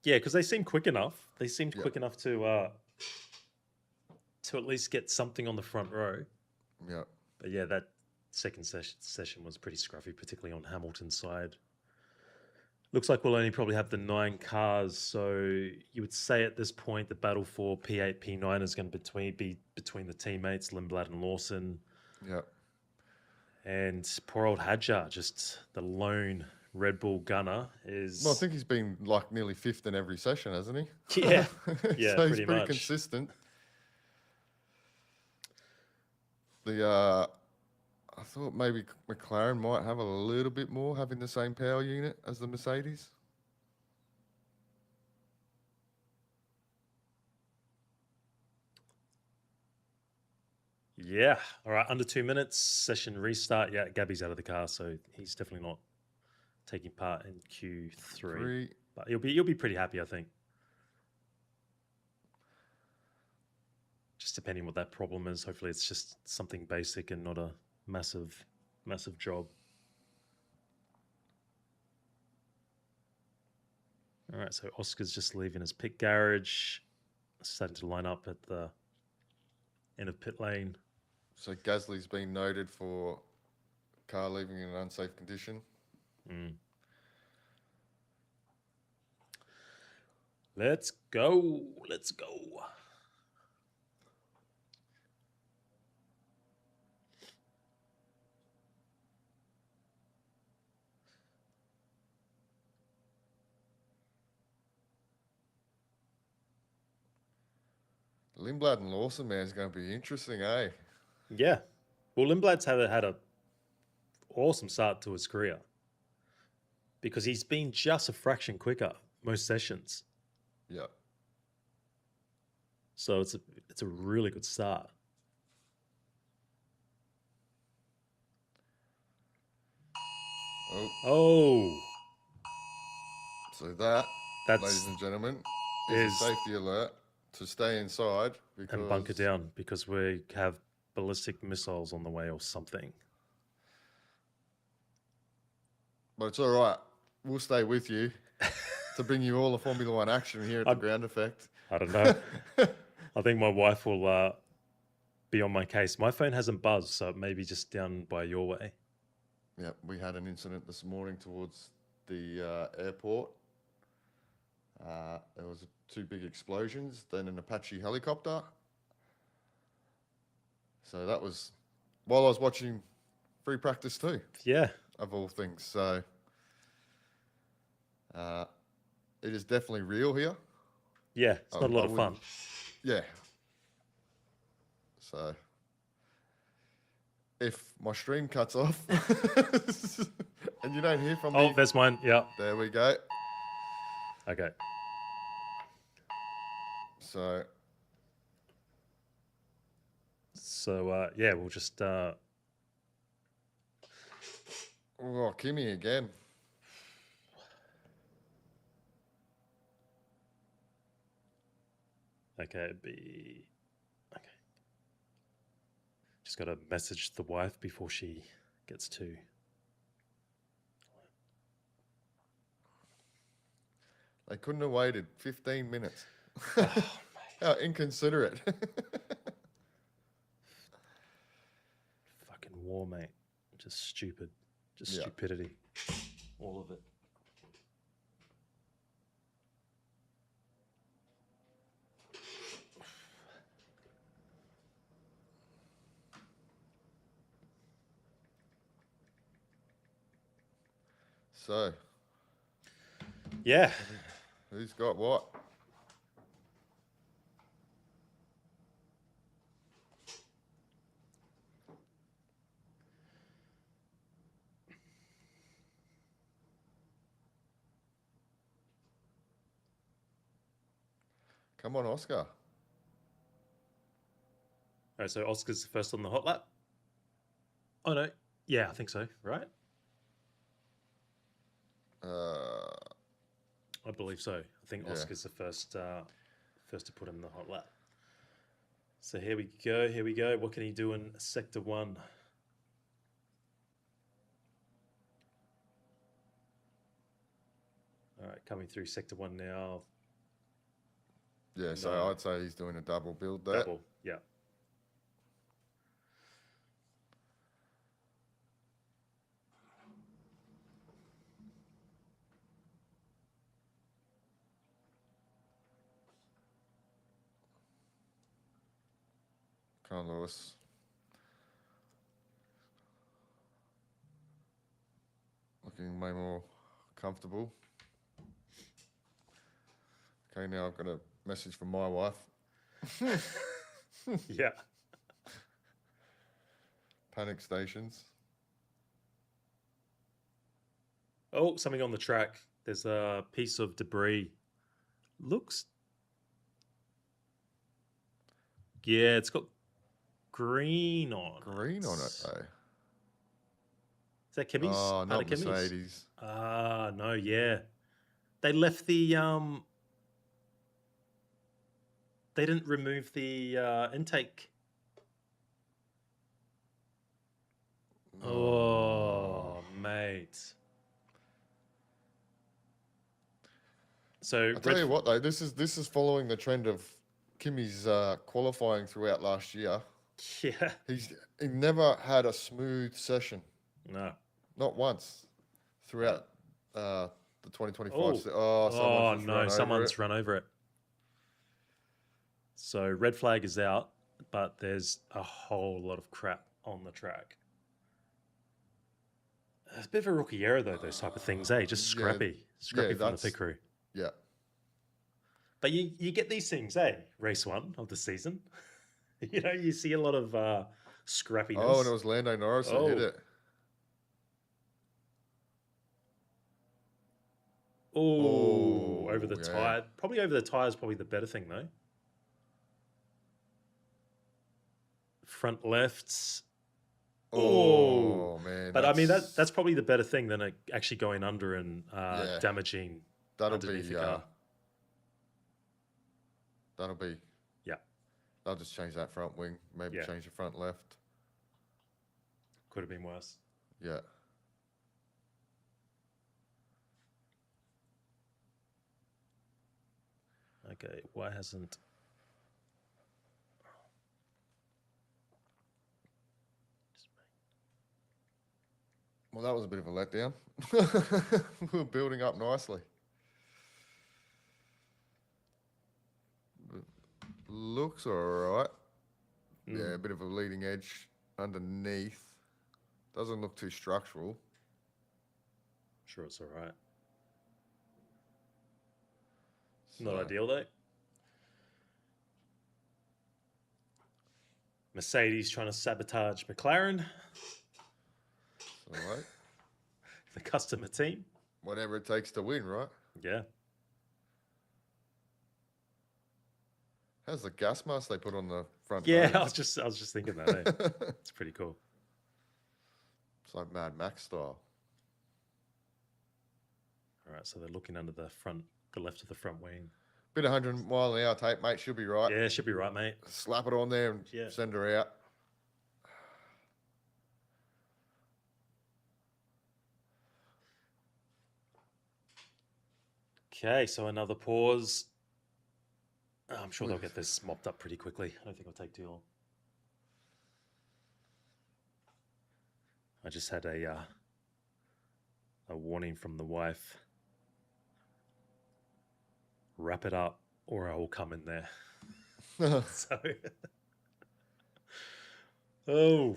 Yeah, because they seem quick enough. They seemed Yeah. quick enough to at least get something on the front row. yeah, But yeah, that second session was pretty scruffy, particularly on Hamilton's side. Looks like we'll only probably have the 9 cars, so you would say at this point the battle for P8, P9 is going to be between the teammates Lindblad and Lawson, yeah. and poor old Hadjar, just the lone Red Bull gunner, is. Well, I think he's been like nearly fifth in every session, hasn't he? Yeah, yeah, so he's pretty pretty much. consistent. I thought maybe McLaren might have a little bit more, having the same power unit as the Mercedes. Yeah. All right. Under 2 minutes. Session restart. Yeah. Gabby's out of the car, so he's definitely not taking part in Q3. But you'll be pretty happy, I think. Just depending what that problem is. Hopefully, it's just something basic and not a massive job. All right. So Oscar's just leaving his pit garage, starting to line up at the end of pit lane. So Gasly's been noted for car leaving in an unsafe condition. Let's go. Let's go. Lindblad and Lawson, man, is going to be interesting, eh? Yeah. Well, Lindblad's had a awesome start to his career because he's been just a fraction quicker most sessions. Yeah. So it's a really good start. Oh. So that, That's ladies and gentlemen, is a safety alert to stay inside and bunker down because we have ballistic missiles on the way or something. But it's all right. We'll stay with you to bring you all the Formula One action here at the Ground Effect. I don't know. I think my wife will be on my case. My phone hasn't buzzed, so it may be just down by your way. Yeah, we had an incident this morning towards the airport. There was 2 big explosions, then an Apache helicopter. So that was while I was watching free practice too. Yeah. Of all things. So it is definitely real here. Yeah, it's not a lot of fun. Yeah. So if my stream cuts off and you don't hear from me. Oh, there's mine. Yeah. There we go. Okay. So yeah, we'll just oh, Kimi again. Okay. Just got to message the wife before she gets to. They couldn't have waited 15 minutes. How inconsiderate. Fucking war, mate. Just stupid. Just Yeah. stupidity. All of it. So, Yeah. who's got what? Come on, Oscar. All right, so Oscar's the first on the hot lap. Oh no, yeah, I think so. Right, I believe so. I think Yeah. Oscar's the first to put in the hot lap. So here we go. Here we go. What can he do in Sector 1? All right, coming through Sector 1 now. Yeah, so No. I'd say he's doing a double build there. Double, yeah. Come on, Lewis. Looking way more comfortable. Okay, now I've got a message from my wife. Yeah. Panic stations. Oh, something on the track. There's a piece of debris. Looks. Yeah, it's got green on. Green on it, though. Is that Kimmy's? Oh, not Kimmy's? Mercedes. Ah, no, yeah. They left the they didn't remove the intake. Oh, mate. So I tell you what, though, this is following the trend of Kimmy's qualifying throughout last year. yeah. He never had a smooth session, No. not once, throughout the 2025. Oh, someone's someone's run over it. So red flag is out, but there's a whole lot of crap on the track. It's a bit of a rookie error, though, those type of things, eh? Just scrappy. Scrappy from the pit crew. Yeah. But you get these things, eh? Race 1 of the season. You know, you see a lot of scrappiness. Oh, and it was Lando Norris that hit it. Oh, over the yeah. tyre. Probably over the tyre is probably the better thing, though. Front lefts. Oh, man. But I mean, that's probably the better thing than actually going under and Yeah. damaging That'll underneath be the car. That'll be. Yeah. They'll just change that front wing. Maybe Yeah. change the front left. Could have been worse. Yeah. Okay, why hasn't... Well, that was a bit of a letdown. We were building up nicely. Looks all right. Yeah, a bit of a leading edge underneath. Doesn't look too structural. Sure, it's all right. So, Not ideal, though. Mercedes trying to sabotage McLaren, all right. the customer team. Whatever it takes to win, right? Yeah. How's the gas mask they put on the front? Yeah, nose? I was just thinking that. Eh? It's pretty cool. It's like Mad Max style. All right, so they're looking under the left of the front wing. Bit of 100 mile an hour tape, mate. She'll be right. Yeah, should be right, mate. Slap it on there and send her out. Okay, so another pause. I'm sure they'll get this mopped up pretty quickly. I don't think it'll take too long. I just had a warning from the wife. Wrap it up or I will come in there. So, oh.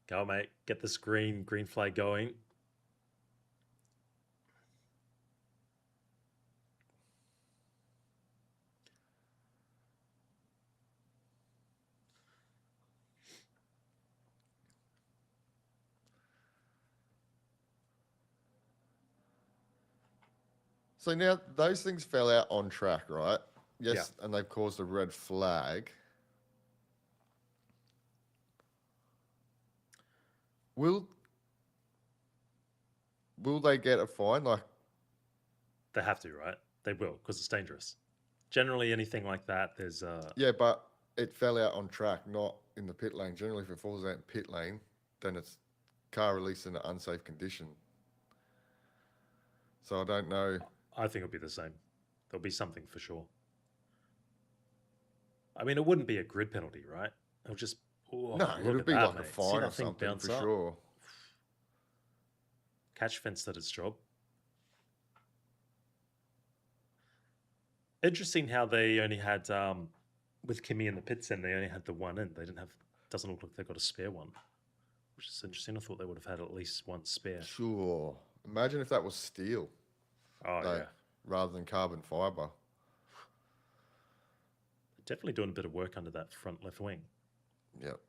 Go, mate. Get this green flag going. So now those things fell out on track, right? Yes, Yeah. and they've caused a red flag. Will they get a fine? Like, They have to, right? They will, because it's dangerous. Generally, anything like that, there's yeah, but it fell out on track, not in the pit lane. Generally, if it falls out in pit lane, then it's car released in an unsafe condition. So I don't know. I think it'll be the same. There'll be something for sure. I mean, it wouldn't be a grid penalty, right? It'll just No, it look would at be that, like a mate. See fine or that thing something bounce for up? sure. Catch fence did its job. Interesting how they only had with Kimmy in the pits, and they only had the one in. They didn't have. Doesn't look like they got a spare one, which is interesting. I thought they would have had at least one spare. Sure. Imagine if that was steel, Oh yeah, rather than carbon fiber. definitely doing a bit of work under that front left wing. Yep.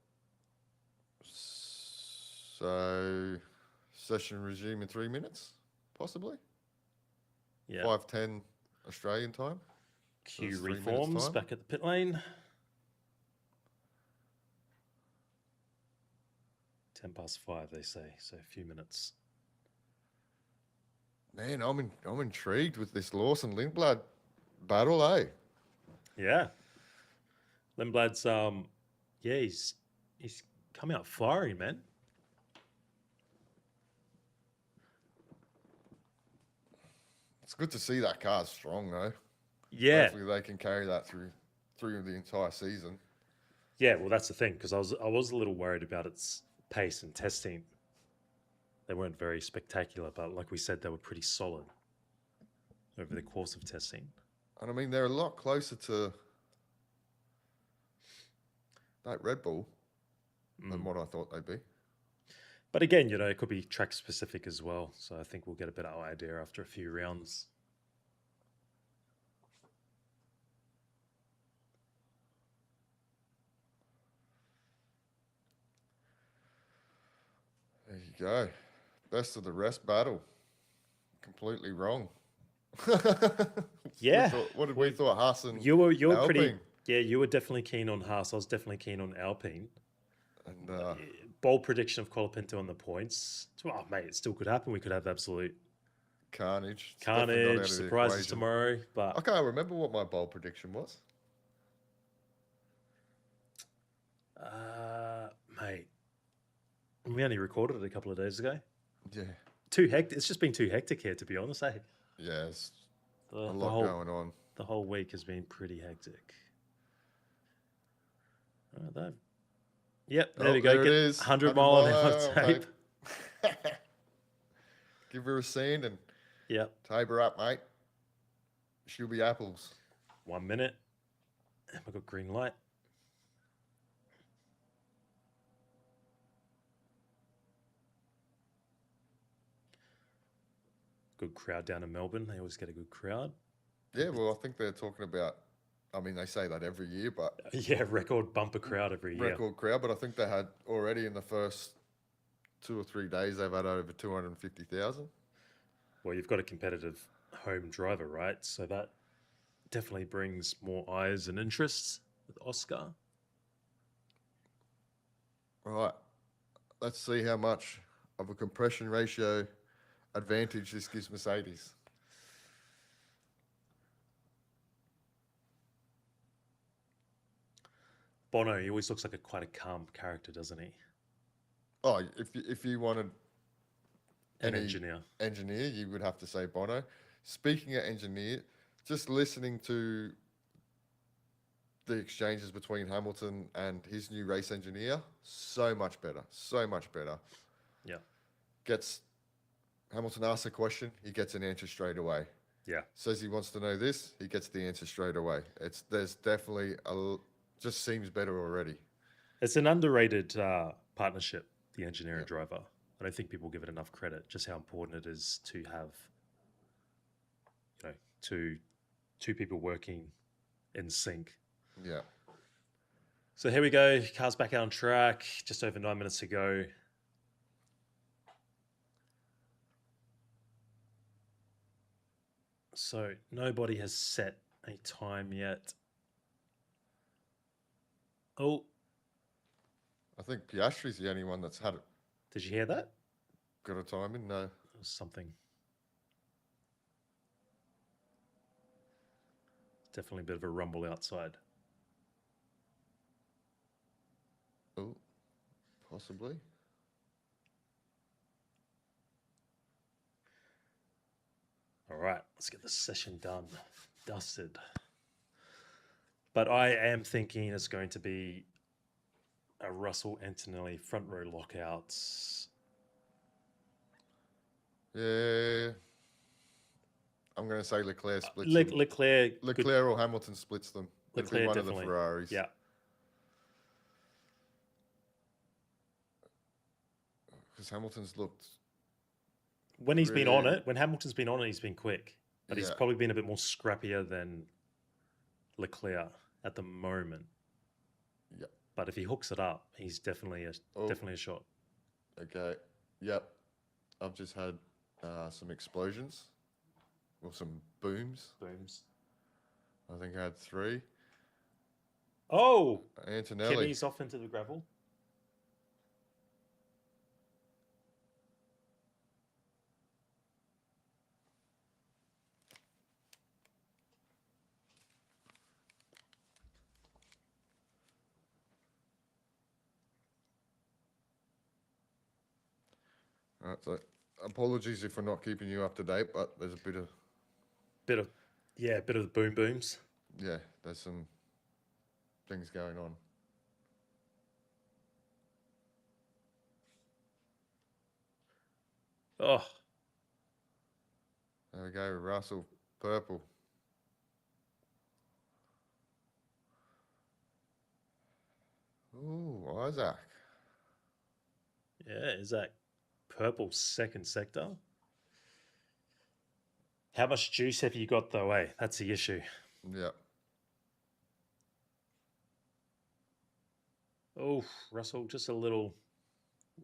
So, session resume in 3 minutes, possibly. Yeah. 5:10 Australian time. Q that's 3 minutes reforms time. back at the pit lane. 5:10, they say. So a few minutes. Man, I'm intrigued with this Lawson Lindblad battle, eh? Yeah. Lindblad's yeah, he's coming out firing, man. It's good to see that car's strong though. Yeah. Hopefully they can carry that through the entire season. Yeah, well that's the thing, because I was a little worried about its pace and testing. They weren't very spectacular, but like we said, they were pretty solid over the course of testing. And I mean they're a lot closer to that Red Bull than what I thought they'd be. But again, you know, it could be track specific as well. So I think we'll get a better idea after a few rounds. There you go. Best of the rest battle. Completely wrong. Yeah. What did we thought? Haas and you were Alpine. pretty. Yeah, you were definitely keen on Haas. I was definitely keen on Alpine. And bold prediction of Colapinto on the points. Oh, mate, it still could happen. We could have absolute carnage. It's definitely not out of the surprises equation. tomorrow. But I can't remember what my bold prediction was. mate, we only recorded it a couple of days ago. Yeah. Too hectic. It's just been too hectic here, to be honest. Eh? Yeah, it's a lot going on. The whole week has been pretty hectic. Yep, there we go. There it is. 100 mile an hour tape. Give her a scene and Yep. tape her up, mate. She'll be apples. 1 minute. And we've got green light. Good crowd down in Melbourne. They always get a good crowd. Yeah, well, I think they're talking about, I mean, they say that every year, but Yeah, record bumper crowd every year. record crowd, but I think they had already in the first 2 or 3 days, they've had over 250,000. Well, you've got a competitive home driver, right? So that definitely brings more eyes and interests with Oscar. All right, let's see how much of a compression ratio advantage this gives Mercedes. Bono, he always looks like quite a calm character, doesn't he? Oh, if you wanted An any engineer, you would have to say Bono. Speaking of engineer, just listening to the exchanges between Hamilton and his new race engineer, so much better. Yeah. Hamilton asks a question, he gets an answer straight away. Yeah. Says he wants to know this, he gets the answer straight away. There's definitely just seems better already. It's an underrated partnership the engineer and Yep. driver. I don't think people give it enough credit, just how important it is to have, two people working in sync. Yeah. So here we go. Car's back out on track. Just over 9 minutes to go. So nobody has set a time yet. Oh, I think Piastri's the only one that's had it. did you hear that? Got a time in? No. It was something. Definitely a bit of a rumble outside. Oh, possibly. All right, let's get this session done, dusted. But I am thinking it's going to be a Russell Antonelli front row lockouts. Yeah. I'm going to say Leclerc splits them. Leclerc Leclerc or Hamilton splits them. It'll be Leclerc one definitely. of the Ferraris. Yeah. Because Hamilton's looked. When he's been on it, when Hamilton's been on it, he's been quick. But he's Yeah. probably been a bit more scrappier than Leclerc at the moment. Yep. But if he hooks it up, he's definitely a shot. Okay. Yep. I've just had some explosions. Or some booms. I think I had 3. Oh! Antonelli. Kimmy's off into the gravel. All right, so apologies if we're not keeping you up to date, but there's a bit of the boom booms. Yeah, there's some things going on. Oh, There we go, Russell, purple. Ooh, Isaac. yeah, is that purple second sector? How much juice have you got though, eh? That's the issue. Yeah. Oh, Russell, just a little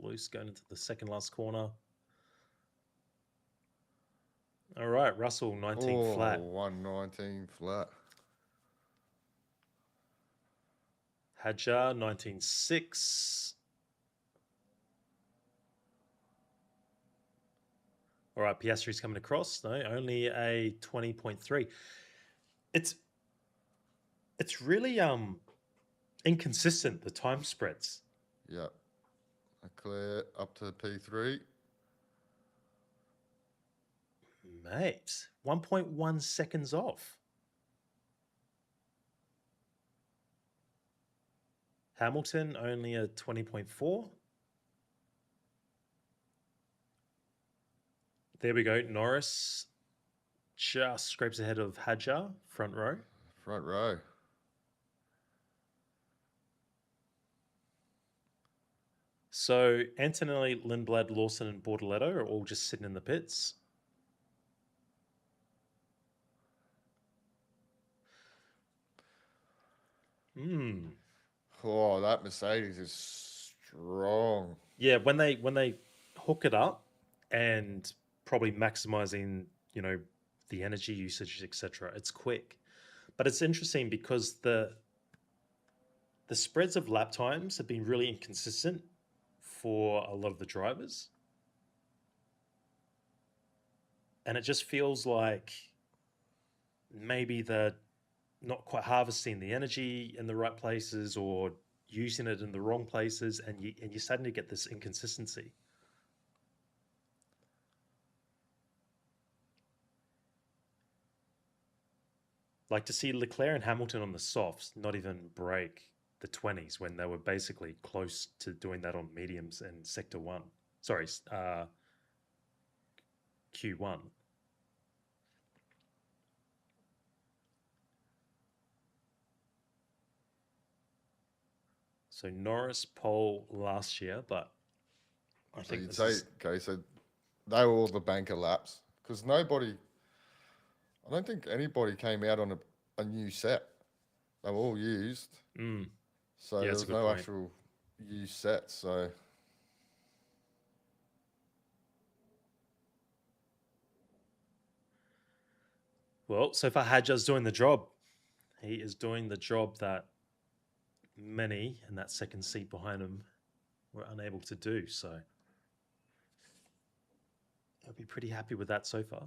loose going into the second last corner. All right, Russell, 19 flat. 119 flat. Hadjar, 19.6. All right, Piastri's coming across. No, only a 20.3. It's really inconsistent, the time spreads. Yeah. Leclerc up to P3. Mate, 1.1 seconds off. Hamilton only a 20.4. There we go. Norris just scrapes ahead of Hadjar, front row. Front row. So Antonelli, Lindblad, Lawson, and Bortoletto are all just sitting in the pits. Oh, that Mercedes is strong. Yeah, when they hook it up and probably maximizing, the energy usage, etc. It's quick. But it's interesting because the spreads of lap times have been really inconsistent for a lot of the drivers. And it just feels like maybe they're not quite harvesting the energy in the right places or using it in the wrong places, and you're starting to get this inconsistency. Like to see Leclerc and Hamilton on the softs not even break the 20s when they were basically close to doing that on mediums in Sector 1. Sorry, Q1. So Norris pole last year, but I So think you'd this say, is okay, so they were all the banker laps because nobody, I don't think anybody came out on a new set. They were all used. mm, So yeah, there that's a was good no point. actual used sets. So Well, so far Hadjar's doing the job. He is doing the job that many in that second seat behind him were unable to do. So I'll be pretty happy with that so far.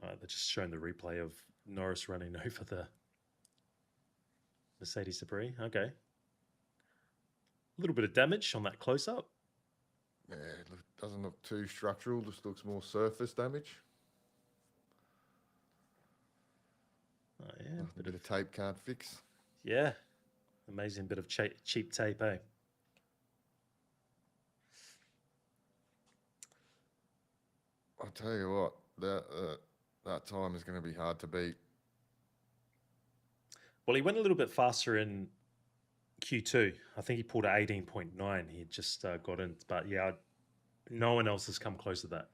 They're just showing the replay of Norris running over the Mercedes debris. Okay. A little bit of damage on that close up. yeah, it doesn't look too structural. Just looks more surface damage. Oh, yeah. A bit of tape can't fix. Yeah. Amazing bit of cheap tape, eh? I'll tell you what, that time is going to be hard to beat. Well, he went a little bit faster in Q2. I think he pulled at 18.9. He just got in. But yeah, no one else has come close to that.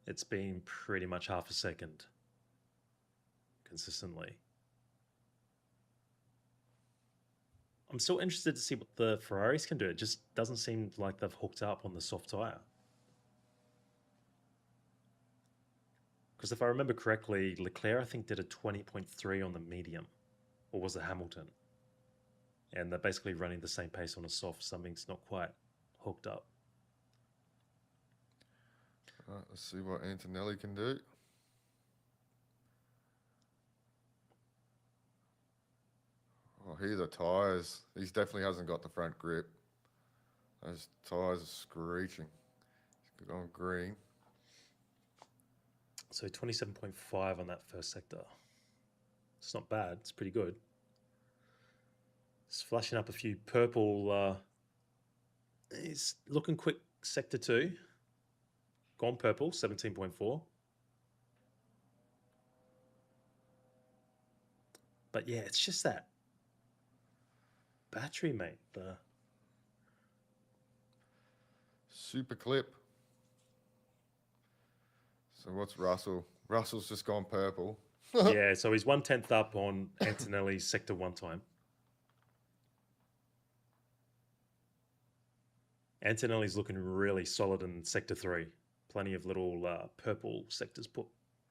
It's been pretty much half a second consistently. I'm still interested to see what the Ferraris can do. It just doesn't seem like they've hooked up on the soft tyre. Because if I remember correctly, Leclerc, I think, did a 20.3 on the medium. Or was it Hamilton? And they're basically running the same pace on a soft. Something's not quite hooked up. All right, let's see what Antonelli can do. Oh, here the tyres. He definitely hasn't got the front grip. Those tyres are screeching. He's going green. So 27.5 on that first sector. It's not bad. It's pretty good. It's flashing up a few purple. He's looking quick. Sector 2. Gone purple, 17.4. But yeah, it's just that battery, mate. Super clip. So what's Russell? Russell's just gone purple. Yeah, so he's 1/10 up on Antonelli's sector 1 time. Antonelli's looking really solid in sector 3. Plenty of little purple sectors,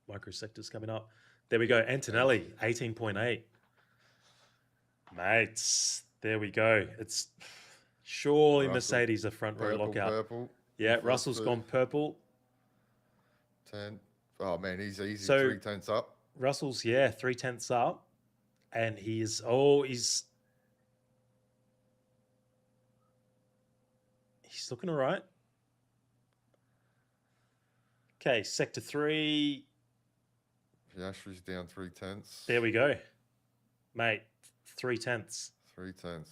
micro sectors coming up. There we go. Antonelli, 18.8. Mates, there we go. It's surely Russell, Mercedes a front row lockout. Purple. Yeah, Russell's gone purple. 10. Oh man, he's easy. So 3/10 up. Russell's 3/10 up, and he's looking all right. Okay, sector 3. Piastri's down 3/10. There we go, mate. 3/10. 3/10.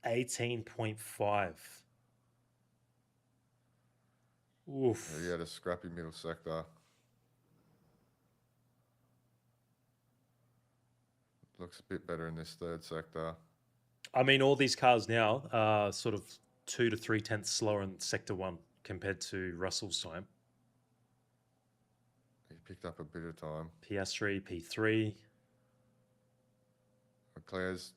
18.5. Oof. Yeah, he had a scrappy middle sector. Looks a bit better in this third sector. I mean, all these cars now are sort of 2 to 3/10 slower in sector 1 compared to Russell's time. He picked up a bit of time. Piastri, P3. Leclerc's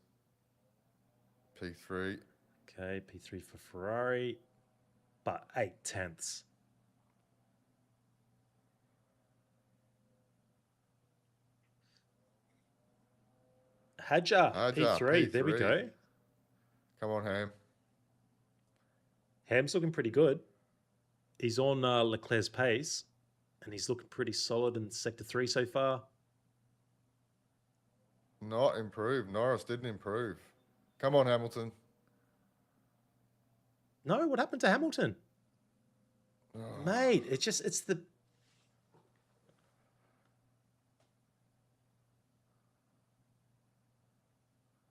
P3. Okay, P3 for Ferrari, but 8/10. Hadjar, P3. There we go. Come on, Ham. Ham's looking pretty good. He's on Leclerc's pace, and he's looking pretty solid in sector 3 so far. Not improved. Norris didn't improve. Come on, Hamilton. No, what happened to Hamilton? Oh. Mate, it's the...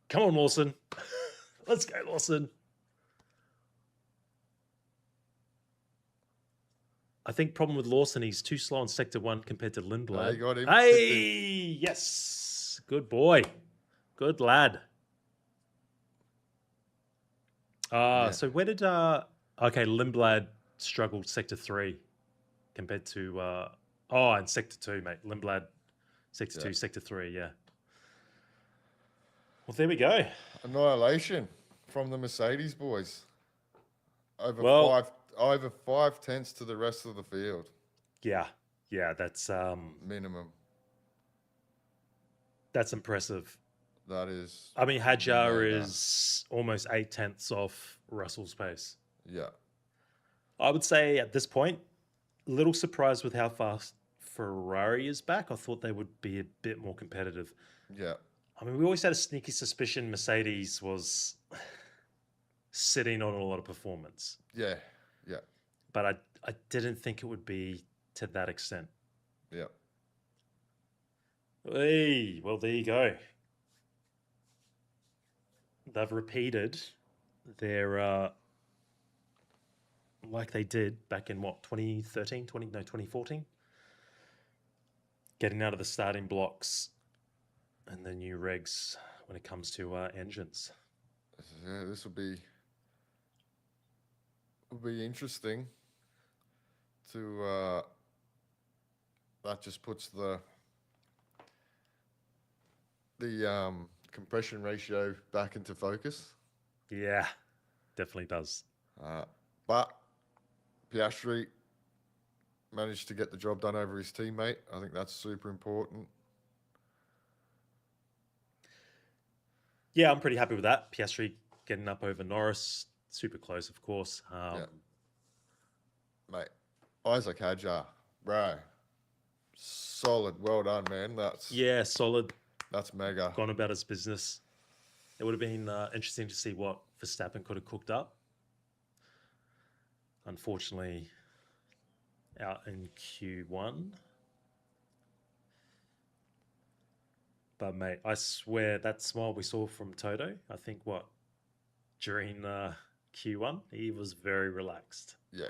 Come on, Lawson. Let's go, Lawson. I think problem with Lawson, he's too slow on sector 1 compared to Lindblad. You got him. Hey, yes. Good boy. Good lad. Yeah. So where did okay, Lindblad struggled sector 3 compared to and sector 2, mate. Lindblad sector 2, sector 3, yeah. Well, there we go. Annihilation from the Mercedes boys. Over Well, over 5 tenths to the rest of the field. yeah, that's Minimum. impressive. That is. I mean, Hadjar mega. is almost 8 tenths off Russell's pace. Yeah. I would say at this point, a little surprised with how fast Ferrari is back. I thought they would be a bit more competitive. Yeah. I mean, we always had a sneaky suspicion Mercedes was sitting on a lot of performance. Yeah. Yeah. But I didn't think it would be to that extent. Yeah. Hey, well, there you go. They've repeated their like they did back in what, 2014, getting out of the starting blocks and the new regs when it comes to engines. Yeah, this will be interesting to that just puts the compression ratio back into focus. Yeah, definitely does. But Piastri managed to get the job done over his teammate. I think that's super important. Yeah, I'm pretty happy with that. Piastri getting up over Norris. Super close, of course. Yeah. Mate, Isaac Hadjar, bro. Solid. Well done, man. Yeah, solid. That's mega. Gone about his business. It would have been interesting to see what Verstappen could have cooked up. Unfortunately, out in Q1. But, mate, I swear that smile we saw from Toto, I think during Q1, he was very relaxed. Yeah.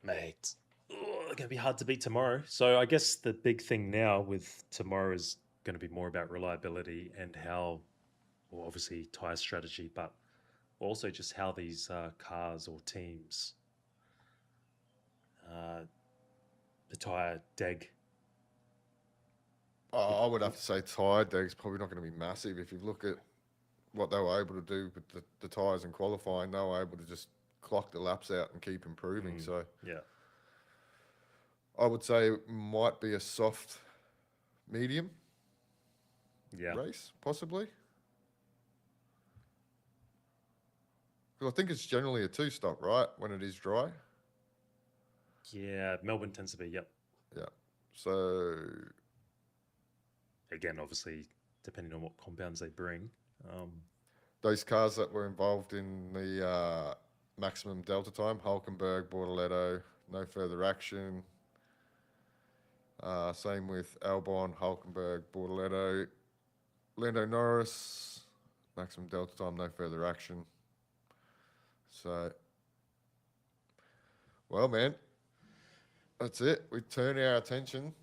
Mate, it's going to be hard to beat tomorrow. So I guess the big thing now with tomorrow is going to be more about reliability and how, well, obviously tyre strategy, but also just how these cars or teams, the tyre deg. I would have to say tyre deg's probably not going to be massive. If you look at what they were able to do with the tyres in qualifying, they were able to just clock the laps out and keep improving. So yeah, I would say it might be a soft medium race, possibly. Because I think it's generally a 2-stop, right, when it is dry. Yeah, Melbourne tends to be, yep. Yeah. So again, obviously, depending on what compounds they bring. Those cars that were involved in the maximum delta time, Hulkenberg, Bortoletto, no further action. Same with Albon, Hulkenberg, Bortoletto, Lando Norris, maximum delta time, no further action. So, well, man, that's it. We turn our attention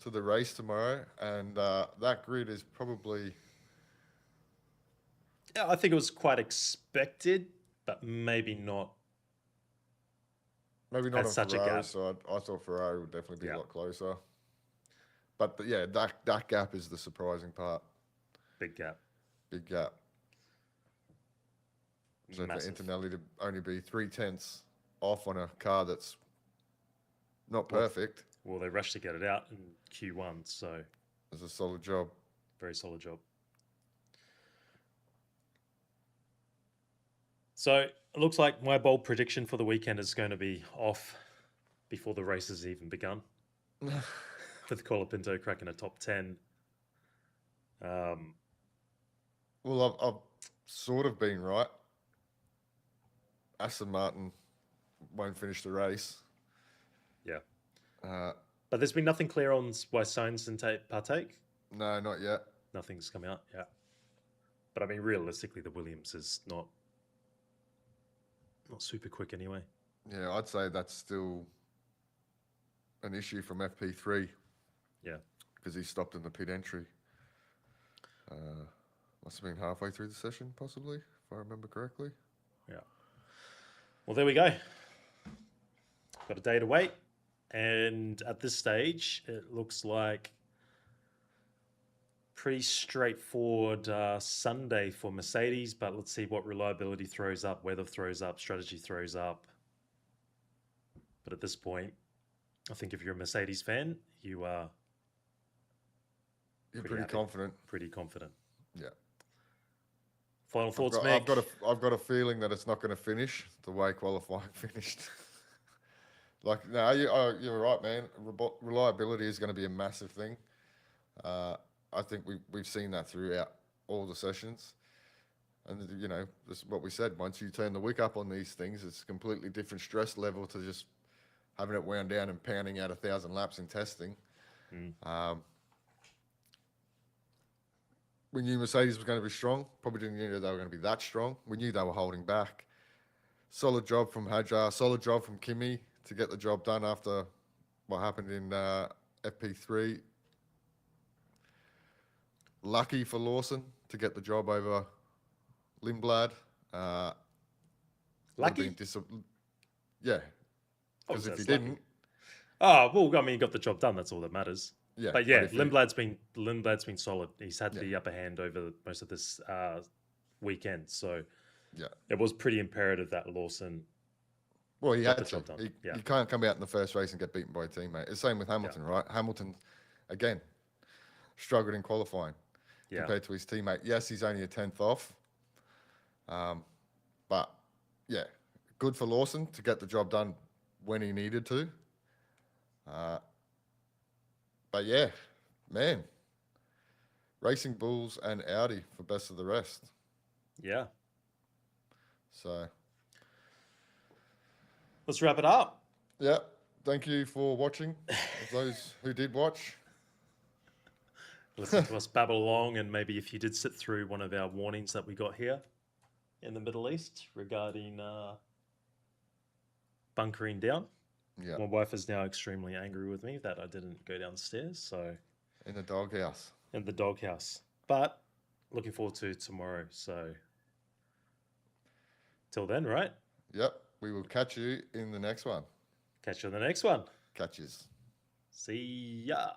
to the race tomorrow, and that grid is probably... Yeah, I think it was quite expected, but maybe not. Maybe not At on such a Ferrari's gap. side. I thought Ferrari would definitely be Yeah. a lot closer. But yeah, that gap is the surprising part. Big gap. Big gap. So Massive. for Antonelli to only be 3/10 off on a car that's not perfect Well, they rushed to get it out in Q1, so is a solid job. very solid job. So it looks like my bold prediction for the weekend is going to be off before the race has even begun. With Colapinto cracking a top 10. Well, I've sort of been right. Aston Martin won't finish the race. Yeah. But there's been nothing clear on why Sainz didn't partake. No, not yet. Nothing's come out, yeah. But I mean, realistically, the Williams is not super quick anyway. Yeah, I'd say that's still an issue from FP3 Yeah. because he stopped in the pit entry. Must have been halfway through the session, possibly, if I remember correctly. Yeah. Well, there we go. Got a day to wait. And at this stage, it looks like pretty straightforward Sunday for Mercedes, but let's see what reliability throws up, weather throws up, strategy throws up. But at this point, I think if you're a Mercedes fan, you are You're pretty pretty happy. confident. Pretty confident. Yeah. Final thoughts, I've Meg? got a feeling that it's not going to finish the way qualifying finished. Like, no, you're right, man. Reliability is going to be a massive thing. I think we've seen that throughout all the sessions. And, you know, this is what we said. Once you turn the wick up on these things, it's a completely different stress level to just having it wound down and pounding out 1,000 laps in testing. We knew Mercedes was going to be strong. Probably didn't know they were going to be that strong. We knew they were holding back. Solid job from Hadjar. Solid job from Kimi to get the job done after what happened in FP3. Lucky for Lawson to get the job over Lindblad. Lucky? Yeah. Oh, Because so if he it's lucky. didn't, Oh, well, I mean, he got the job done. That's all that matters. yeah. But yeah, if he- Lindblad's been solid. He's had Yeah. the upper hand over most of this weekend. So yeah. it was pretty imperative that Lawson. Well, he Got had the to. job done. Yeah. You can't come out in the first race and get beaten by a teammate. It's the same with Hamilton, right? Hamilton, again, struggled in qualifying compared to his teammate. Yes, he's only a 10th off. But, yeah, good for Lawson to get the job done when he needed to. But, yeah, man, Racing Bulls and Audi for best of the rest. Yeah. So, Let's wrap it up. yeah, thank you for watching. Those who did watch. Listen to us babble along, and maybe if you did sit through one of our warnings that we got here in the Middle East regarding bunkering down. Yeah, My wife is now extremely angry with me that I didn't go downstairs. So in the doghouse. in the doghouse. But looking forward to tomorrow. So till then, right? Yep, we will catch you in the next one. Catch you on the next one. Catches. See ya.